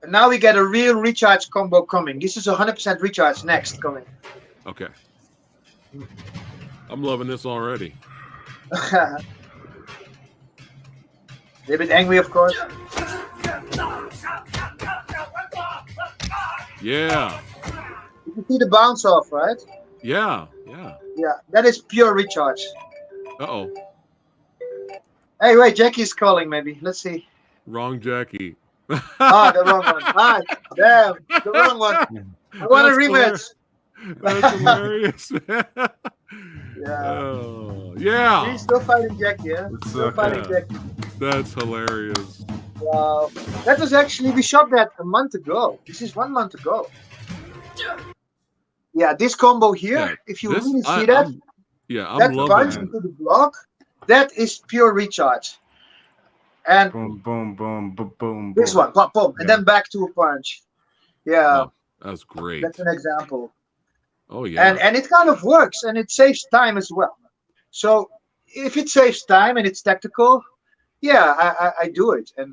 And now we get a real recharge combo coming. This is 100% recharge next coming. Okay. I'm loving this already. A bit angry, of course. Yeah. You can see the bounce off, right? Yeah. Yeah. Yeah, that is pure recharge. Uh-oh. Hey, wait, Jackie's calling maybe. Let's see. Wrong Jackie. Ah, the wrong one. Ah, damn, the wrong one. I want a rematch. That's hilarious. Yeah. Oh, yeah. He's still fighting Jackie, yeah? It's Still okay. fighting Jackie. That's hilarious. Wow. That was actually, we shot that a month ago. This is 1 month ago. Yeah, this combo here, Yeah, if you this- really see I- that, I'm that loving punch that. into the block, that is pure recharge. And Boom, boom, boom, boom, boom. this boom. one, pop, boom, and Yeah. then back to a punch. Yeah, Oh, that's great. that's an example. Oh, yeah. And it kind of works, and it saves time as well. So if it saves time and it's tactical, yeah, I do it. And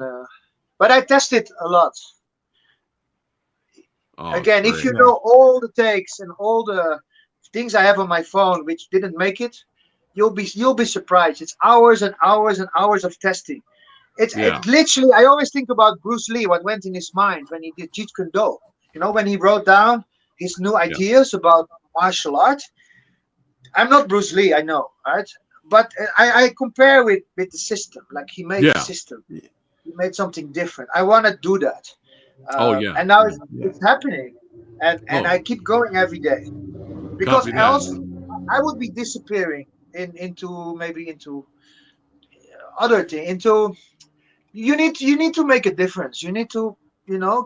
but I test it a lot. Oh, Again, it's if you great. know all the takes and all the things I have on my phone which didn't make it, you'll be surprised. It's hours and hours and hours of testing. It's Yeah. it literally. I always think about Bruce Lee. What went in his mind when he did Jeet Kune Do? You know, when he wrote down his new ideas about martial art. I'm not Bruce Lee, I know, right? But I compare with the system. Like he made Yeah. the system. He made something different. I want to do that. Oh, yeah. And now Yeah. it's happening, and Oh. I keep going every day, because Copy that. else I would be disappearing into other thing. You need to make a difference. You need to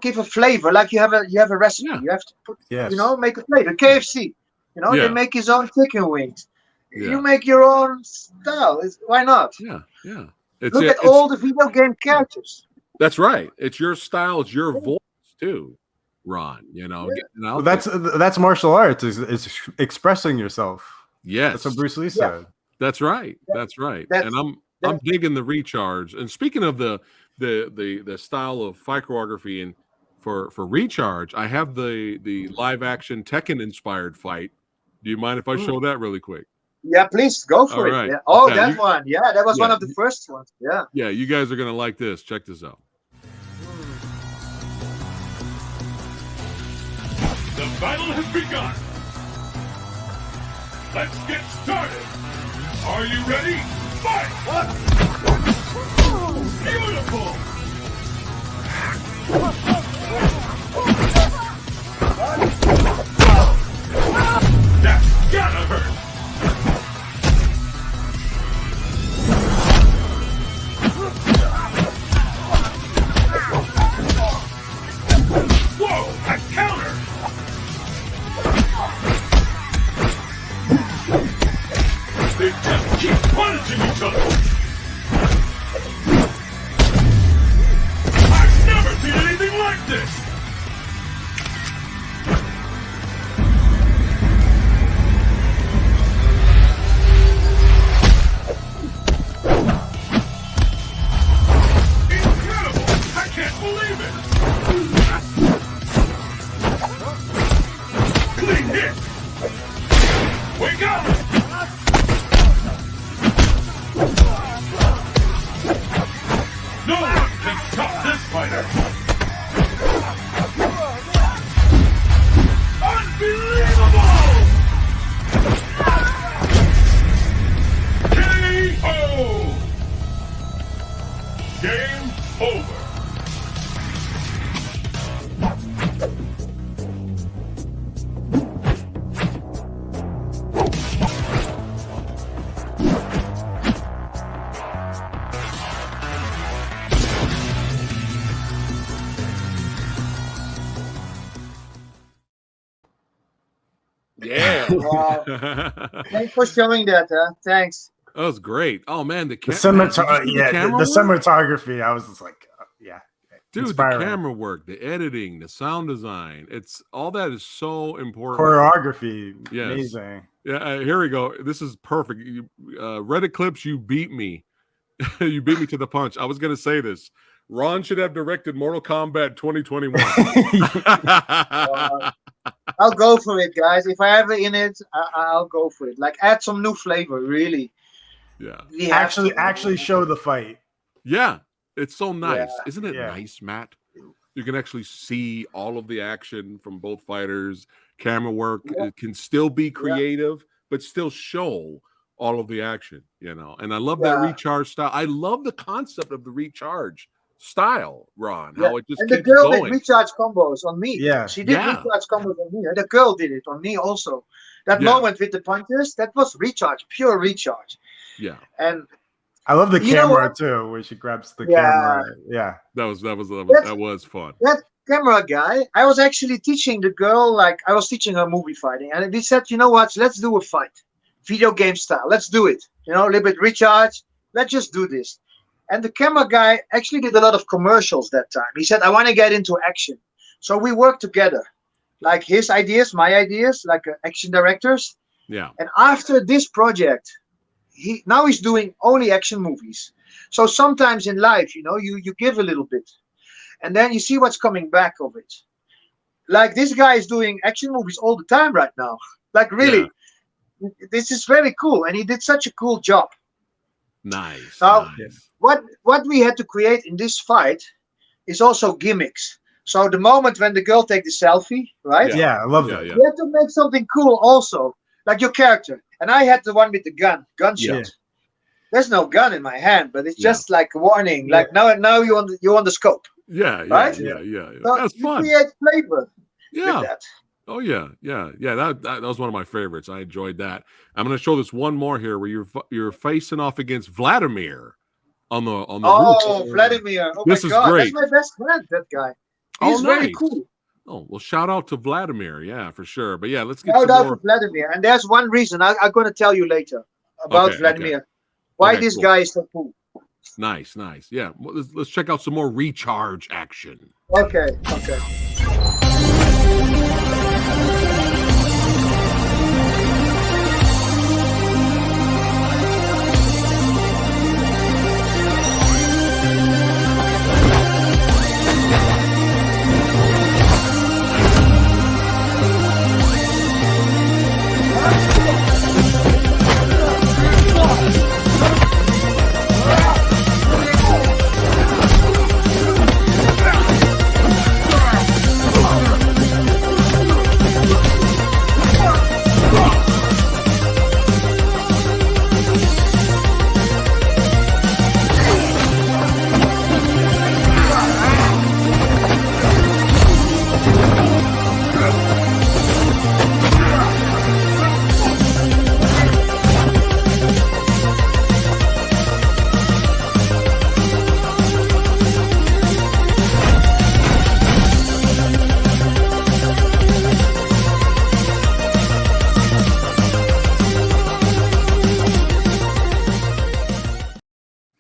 give a flavor. Like you have a recipe. Yeah. You have to put Yes. make a flavor. KFC. Yeah. They make his own chicken wings. Yeah. You make your own style. Why not? Yeah. Yeah. It's, Look yeah, at it's- all the video game characters. That's right. It's your style. It's your voice too, Ron. Getting out Well, there. that's martial arts. Is expressing yourself. Yes. That's what Bruce Lee said. That's right. That's right. That's- And I'm digging the recharge. And speaking of the style of fight choreography and for recharge, I have the live action Tekken inspired fight. Do you mind if I show that really quick? Yeah, please go for All it. right. Yeah. Oh, Yeah, that you- one. Yeah, that was one yeah, of the first ones. Yeah. Yeah, you guys are gonna like this. Check this out. The battle has begun. Let's get started. Are you ready? Fight! Beautiful! That's gotta hurt! Whoa! A counter! They just keep punishing each other! I've never seen anything like this! Incredible! I can't believe it! Clean hit! Wake up! No one can stop this fighter! Unbelievable! KO! Game over. Yeah. Wow. That Thanks for showing that. Thanks. was great. Oh man, the The did you see cinematography. Yeah, camera the work? cinematography. I was just like, yeah. Dude, Inspiring. the camera work, the editing, the sound design, it's all that is so important. Choreography, Yes. amazing. Yeah, here we go. This is perfect. Reddit clips, you beat me. You beat me to the punch. I was going to say this. Ron should have directed Mortal Kombat 2021. I'll go for it, guys. If I ever in it, I'll go for it. Like, add some new flavor, really. Yeah. We have to. Actually show the fight. Yeah. It's so nice. Yeah. Isn't it Yeah. nice, Matt? You can actually see all of the action from both fighters. Camera work it can still be creative, but still show all of the action, you know. And I love that recharge style. I love the concept of the recharge style, Ron. How it just and keeps the girl going. did recharge combos on me. Yeah. She did recharge combos on me. And the girl did it on me also. That moment with the punches, that was recharge, pure recharge. Yeah. And I love the you know camera what? too, where she grabs the camera. Yeah. That was fun. That camera guy, I was actually teaching the girl, like I was teaching her movie fighting, and we said, you know what, let's do a fight, video game style. Let's do it. You know, a little bit recharge. Let's just do this. And the camera guy actually did a lot of commercials that time. He said, I want to get into action. So we worked together, like his ideas, my ideas, like action directors. Yeah. And after this project, now he's doing only action movies. So sometimes in life, you know, you give a little bit, and then you see what's coming back of it. Like this guy is doing action movies all the time right now. Like really, this is very cool, and he did such a cool job. Nice. Now, nice. what we had to create in this fight is also gimmicks. So the moment when the girl takes the selfie, right? Yeah, I love that. You have to make something cool also, like your character. And I had the one with the gunshot. Yeah. There's no gun in my hand, but it's just like a warning. Like now you on the scope. Yeah, right? yeah. So That's you fun. create flavor Yeah. with that. Oh yeah. That was one of my favorites. I enjoyed that. I'm going to show this one more here where you're facing off against Vladimir on the Oh, roof. Vladimir! Oh This my is God, great. that's my best friend. That guy. Oh, He's very nice. cool. Oh well, shout out to Vladimir. Yeah, for sure. But yeah, let's get Shout some out more. to Vladimir. And there's one reason I'm going to tell you later about Vladimir. Why this cool. guy is so cool. Nice. Yeah, well, let's check out some more recharge action. Okay.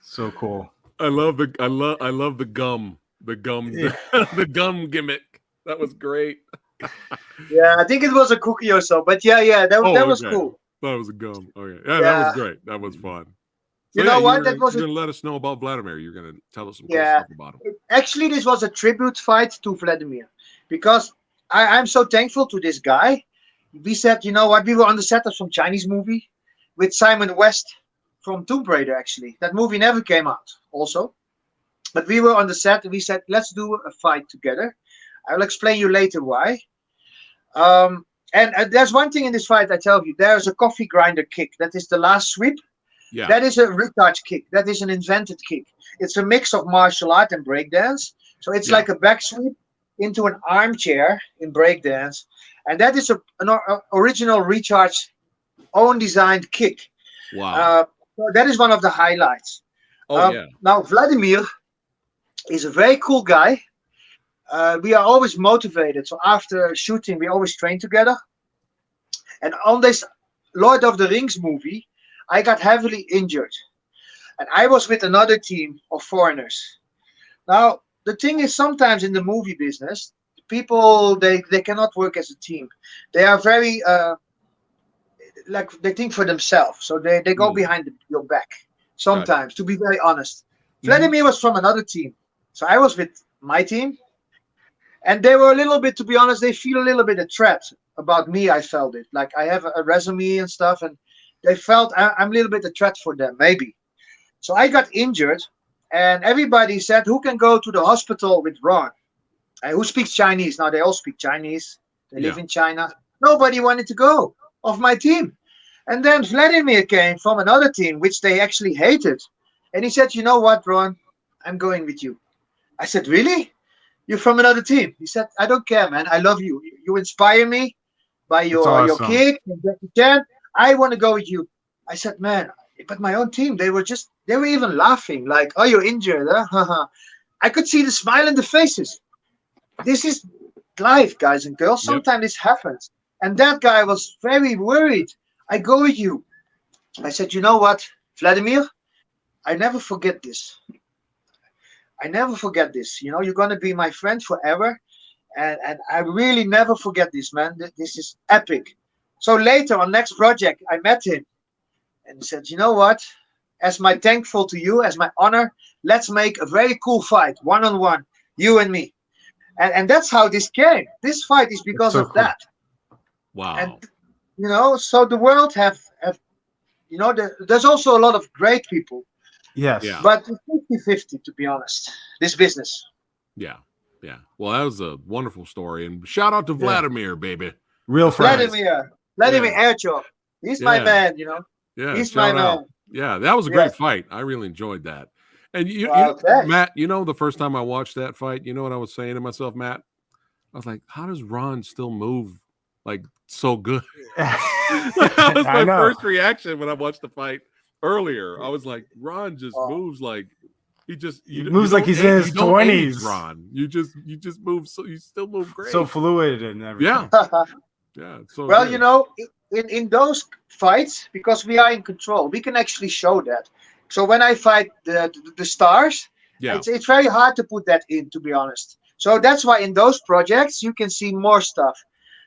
So cool. I love the gum, the gum gimmick. That was great. Yeah, I think it was a cookie or so, but yeah, that was cool. That was a gum. Okay, yeah, that was great. That was fun. You know what? You're going to let us know about Vladimir. You're going to tell us some cool stuff about him. Actually, this was a tribute fight to Vladimir because I'm so thankful to this guy. We said, you know what? We were on the set of some Chinese movie with Simon West from Tomb Raider, actually. That movie never came out also. But we were on the set and we said, let's do a fight together. I will explain you later why. And there's one thing in this fight I tell you. There's a coffee grinder kick. That is the last sweep. Yeah. That is a recharge kick. That is an invented kick. It's a mix of martial art and breakdance. So it's like a back sweep into an armchair in breakdance. And that is an original recharge own designed kick. Wow. So that is one of the highlights. Now, Vladimir is a very cool guy. We are always motivated. So after shooting, we always train together. And on this Lord of the Rings movie, I got heavily injured. And I was with another team of foreigners. Now, the thing is, sometimes in the movie business, people they cannot work as a team. They are very like they think for themselves, so they go behind your back sometimes. To be very honest, Vladimir was from another team, so I was with my team, and they were a little bit, to be honest, they feel a little bit a threat about me. I felt it, like I have a resume and stuff, and they felt I'm a little bit a threat for them, maybe. So I got injured, and everybody said, who can go to the hospital with Ron? And who speaks Chinese? Now they all speak Chinese. They live in China. Nobody wanted to go of my team. And then Vladimir came from another team, which they actually hated. And he said, you know what, Ron? I'm going with you. I said, really? You're from another team? He said, I don't care, man. I love you. You inspire me by your kick. I want to go with you. I said, man, but my own team, they were even laughing, like, oh, you're injured, huh? I could see the smile in the faces. This is life, guys and girls. Sometimes this happens. And that guy was very worried. I go with you. I said, you know what, Vladimir? I never forget this. I never forget this. You know, you're going to be my friend forever. And I really never forget this, man. This is epic. So later on next project, I met him. And he said, you know what? As my thankful to you, as my honor, let's make a very cool fight, one-on-one, you and me. And that's how this came. This fight is because of that. Wow. And, you know, so the world have you know, there's also a lot of great people. Yes. Yeah. But it's 50-50, to be honest, this business. Yeah. Yeah. Well, that was a wonderful story. And shout out to Vladimir, baby. Real friends. Vladimir Erchov. He's my man, you know. Yeah. He's my man. Yeah, that was a great fight. I really enjoyed that. And you know, Matt, you know, the first time I watched that fight, you know what I was saying to myself, Matt? I was like, how does Ron still move like so good? That was my first reaction when I watched the fight earlier. I was like, Ron just moves like he moves like he's in his 20s. Ron, you just move, so you still move great, so fluid and everything. Yeah. So well, good. you know, in those fights, because we are in control, we can actually show that. So when I fight the stars, it's very hard to put that in, to be honest. So that's why in those projects you can see more stuff.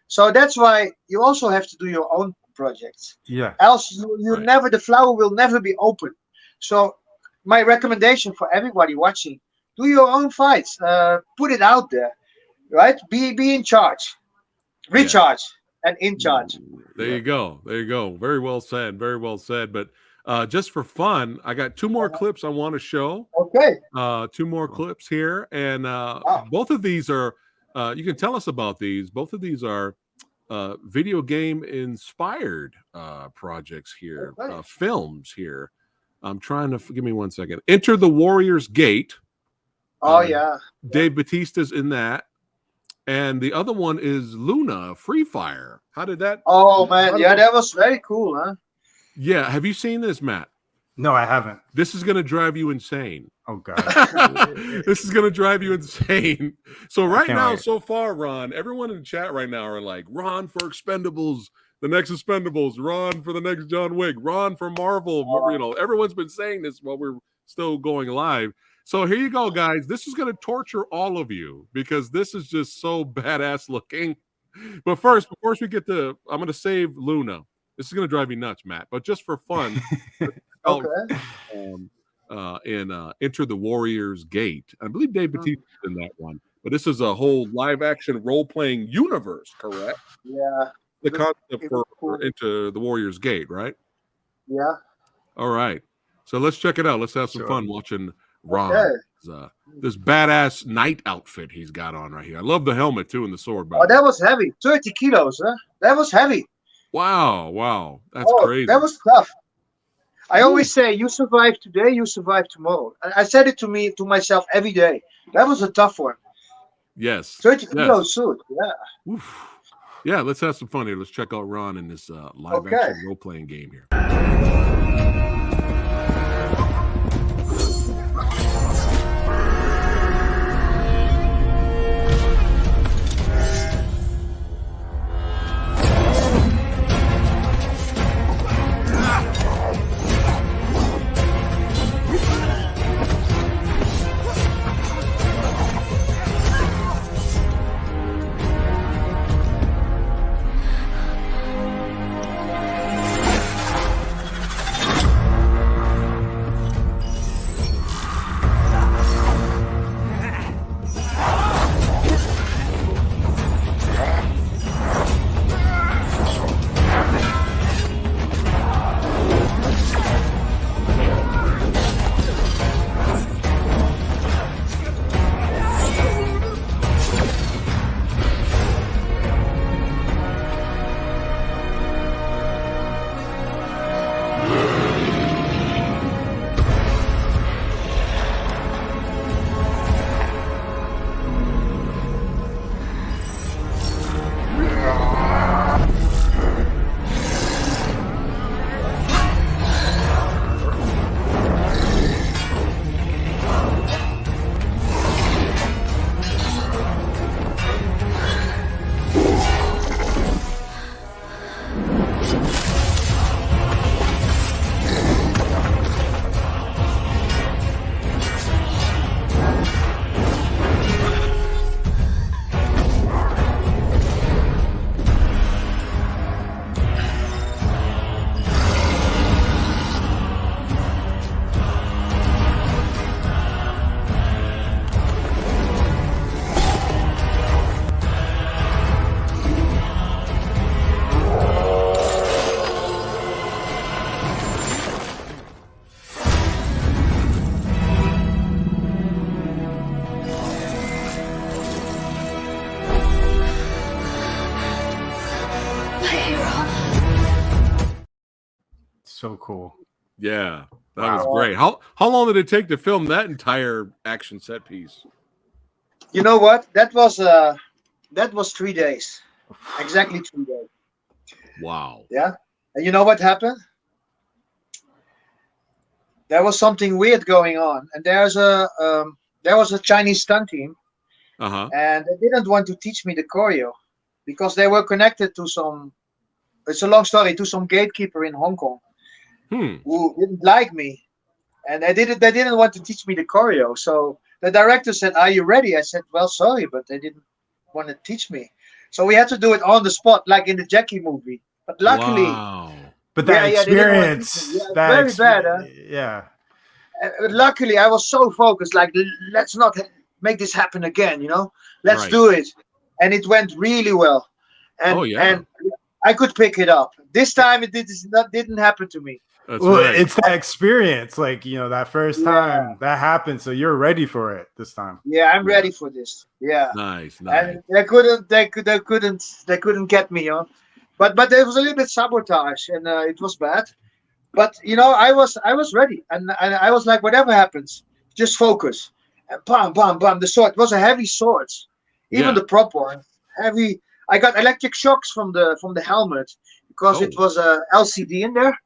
So that's why you also have to do your own projects. Yeah. Else you never, the flower will never be open. So my recommendation for everybody watching: do your own fights. Put it out there, right? Be in charge, recharge, and in charge. There you go. There you go. Very well said. Very well said. But just for fun, I got two more clips I want to show. Okay. Two more clips here, and both of these are. You can tell us about these. Both of these are video game inspired projects here, films here. I'm trying to give me 1 second. Enter the Warrior's Gate. Oh yeah. Dave Bautista's in that. And the other one is Luna Free Fire. How did that? Oh man, that was very cool, huh? Yeah. Have you seen this, Matt? No, I haven't. This is going to drive you insane. Oh God. This is going to drive you insane. So right now, wait. so far, Ron, everyone in the chat right now are like, Ron for Expendables, the next Expendables, Ron for the next John Wick, Ron for Marvel. You know, everyone's been saying this while we're still going live. So here you go, guys. This is going to torture all of you because this is just so badass looking. But first, before we get to, I'm going to save Luna. This is going to drive you nuts, Matt. But just for fun, okay. Enter the Warrior's Gate. I believe Dave Bautista is in that one. But this is a whole live-action role-playing universe, correct? Yeah. The concept for Enter the Warrior's Gate, right? Yeah. All right. So let's check it out. Let's have some fun watching Ron. This badass knight outfit he's got on right here. I love the helmet, too, and the sword. Oh, that was heavy. 30 kilos, huh? That was heavy. Wow. That's crazy. That was tough. I always say, you survive today, you survive tomorrow. I said it to myself every day. That was a tough one. Yes. 30 kilos suit. Yeah. Oof. Yeah, let's have some fun here. Let's check out Ron in this live action role-playing game here. So cool. Yeah, that was great. How long did it take to film that entire action set piece? You know what? That was 3 days, exactly 3 days. Wow. Yeah, and you know what happened? There was something weird going on, and there was a Chinese stunt team, Uh-huh. and they didn't want to teach me the choreo because they were connected to some. It's a long story, to some gatekeeper in Hong Kong who didn't like me, and they didn't want to teach me the choreo. So the director said, "Are you ready?" I said, "Well, sorry, but they didn't want to teach me." So we had to do it on the spot, like in the Jackie movie. But luckily, wow. But that they didn't want to experience, teach me. Yeah, very bad. Huh? Yeah. Luckily, I was so focused. Like, let's not make this happen again. Let's Right. do it, and it went really well. And Oh, yeah. and I could pick it up. This time, it didn't happen to me. That's Well, right. it's that experience, like that first time that happened, so you're ready for it this time. Yeah, I'm ready for this. Yeah. Nice. And they couldn't get me, But there was a little bit sabotage, and it was bad. But I was ready, and I was like, whatever happens, just focus. And bam, bam, bam. The sword was a heavy sword, even the prop one heavy. I got electric shocks from the helmet because it was a LCD in there.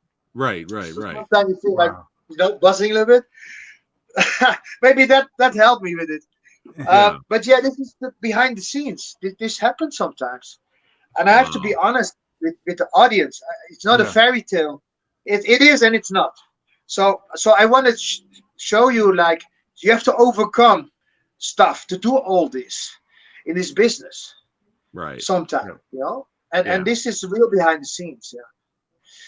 Right. So sometimes you feel like buzzing a little bit. Maybe that helped me with it. But yeah, this is the behind the scenes. This happens sometimes, and I have to be honest with the audience. It's not a fairy tale. It is, and it's not. So I want to show you, like, you have to overcome stuff to do all this in this business. Right. Sometimes, and this is real behind the scenes.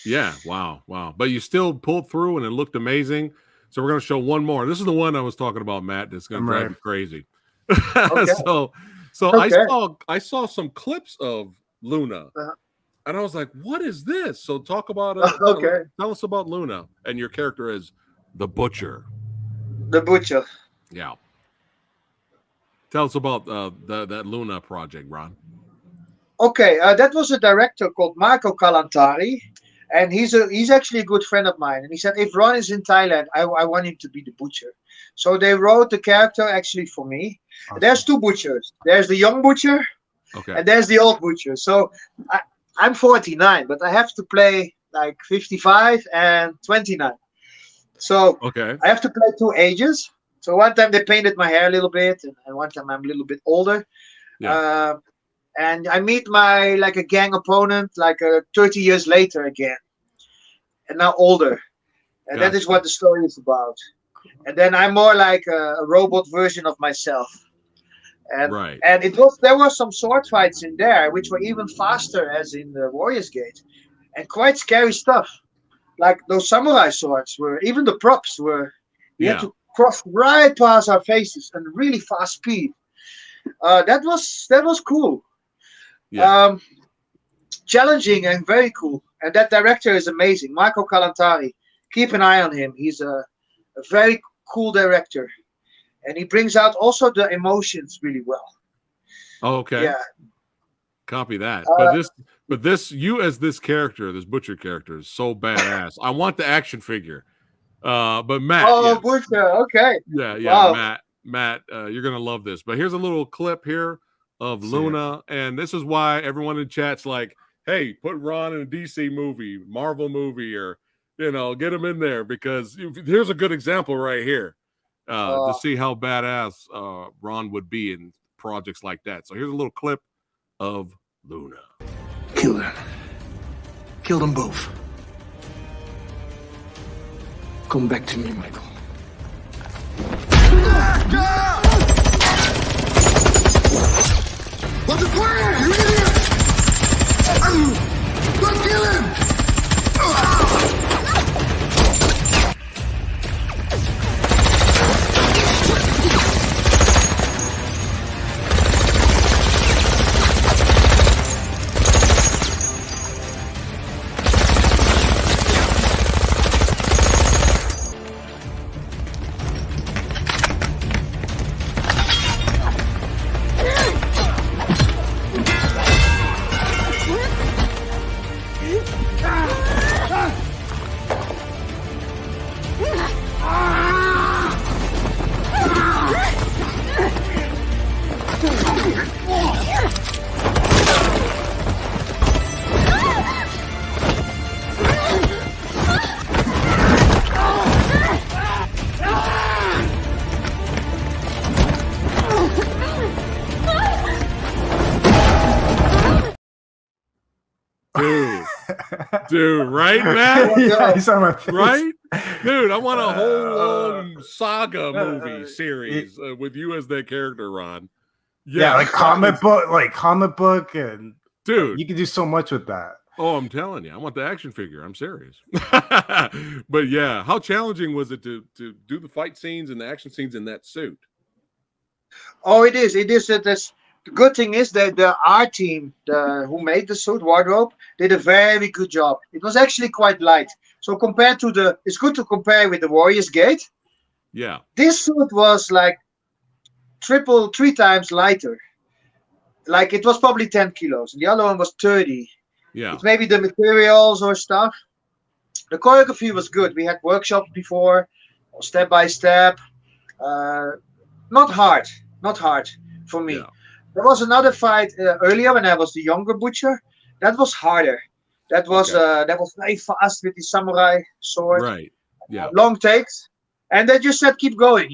Yeah. Wow. But you still pulled through, and it looked amazing. So we're going to show one more. This is the one I was talking about, Matt. That's going to drive you crazy. Okay. So Okay. I saw some clips of Luna, and I was like, "What is this?" So talk about tell us about Luna and your character as the Butcher. The Butcher. Yeah. Tell us about that Luna project, Ron. Okay, that was a director called Marco Kalantari, and he's actually a good friend of mine. And he said, if Ron is in Thailand, I want him to be the Butcher. So they wrote the character actually for me. Awesome. There's two Butchers. There's the young Butcher, and there's the old Butcher. So I'm 49, but I have to play like 55 and 29. So I have to play two ages. So one time they painted my hair a little bit, and one time I'm a little bit older. Yeah. And I meet a gang opponent 30 years later again, and now older. And that is what the story is about. And then I'm more like a robot version of myself. And there were some sword fights in there, which were even faster as in the Warrior's Gate, and quite scary stuff. Like those samurai swords even the props were, you had to cross right past our faces and really fast speed. That was cool. Yeah. Challenging and very cool. And that director is amazing, Marco Kalantari. Keep an eye on him. He's a very cool director, and he brings out also the emotions really well. Oh, okay. Yeah. Copy that. But this you as this character, this Butcher character, is so badass. I want the action figure. But Matt. Oh, Butcher. Okay. Yeah. Wow. Matt, you're gonna love this. But here's a little clip here of Luna, and this is why everyone in chat's like, "Hey, put Ron in a DC movie, Marvel movie, or get him in there," because here's a good example right here to see how badass Ron would be in projects like that. So here's a little clip of Luna. Kill them. Kill them both. Come back to me, Michael. What's the plan? You idiot! Let's kill him! Dude, right, man? Yeah, he's on my face. Right? Dude, I want a whole long saga movie series with you as that character, Ron. Yeah, like comic book, and dude, you can do so much with that. Oh, I'm telling you, I want the action figure. I'm serious. But yeah, how challenging was it to do the fight scenes and the action scenes in that suit? Oh, it is. It is. The good thing is that the art team, who made the suit wardrobe, did a very good job. It was actually quite light. So compared to it's good to compare with the Warrior's Gate. Yeah. This suit was like 3 times lighter. Like it was probably 10 kilos. And the other one was 30. Yeah. It's maybe the materials or stuff. The choreography was good. We had workshops before, step by step. Not hard for me. Yeah. There was another fight earlier when I was the younger butcher. That was harder. That was very fast with the samurai sword. Right. Yeah. Long takes, and they just said keep going.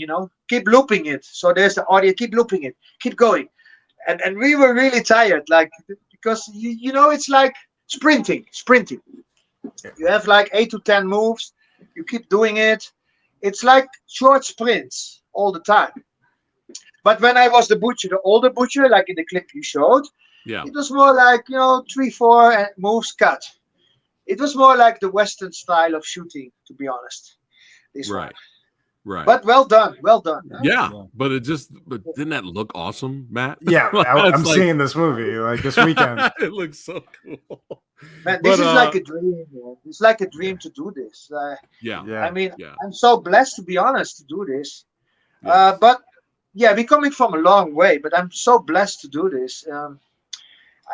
Keep looping it. So there's the audio. Keep looping it. Keep going. And we were really tired, like because it's like sprinting. You have like 8 to 10 moves. You keep doing it. It's like short sprints all the time. But when I was the butcher, the older butcher, like in the clip you showed, yeah, it was more like 3-4 moves cut. It was more like the Western style of shooting, to be honest. This one. Right. But well done. Yeah, but didn't that look awesome, Matt? Yeah, I'm seeing this movie like this weekend. It looks so cool. Man, this is like a dream. Man. It's like a dream to do this. Yeah. I mean, I'm so blessed, to be honest, to do this. But yeah, we're coming from a long way, but I'm so blessed to do this.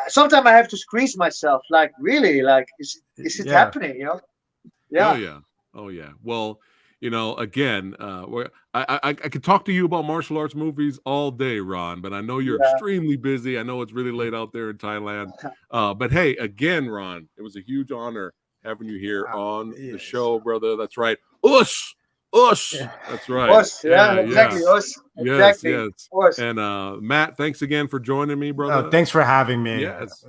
Sometimes I have to squeeze myself, like really, like is it happening? Yeah. Oh yeah. Well, again, I could talk to you about martial arts movies all day, Ron, but I know you're extremely busy. I know it's really late out there in Thailand. But hey, again, Ron, it was a huge honor having you here on the show, brother. That's right. Us. That's right. Us. Yeah, exactly. Us. Exactly. Yes. Us. And Matt, thanks again for joining me, brother. Thanks for having me. Yes,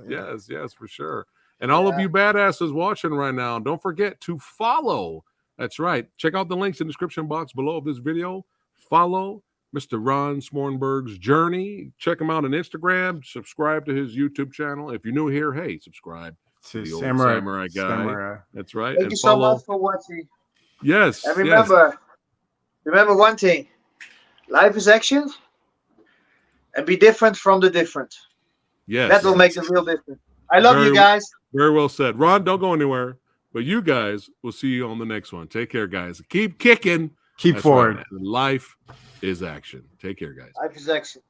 for sure. And all of you badasses watching right now, don't forget to follow. That's right. Check out the links in the description box below this video. Follow Mr. Ron Smoorenburg's journey. Check him out on Instagram. Subscribe to his YouTube channel. If you're new here, hey, subscribe to the old Samurai Guy. That's right. Thank you so much for watching. Yes. And remember one thing. Life is action. And be different from the different. Yes. That will make the real difference. I love you guys. Very well said. Ron, don't go anywhere. But you guys, we'll see you on the next one. Take care, guys. Keep kicking. Keep forward. Right. Life is action. Take care, guys. Life is action.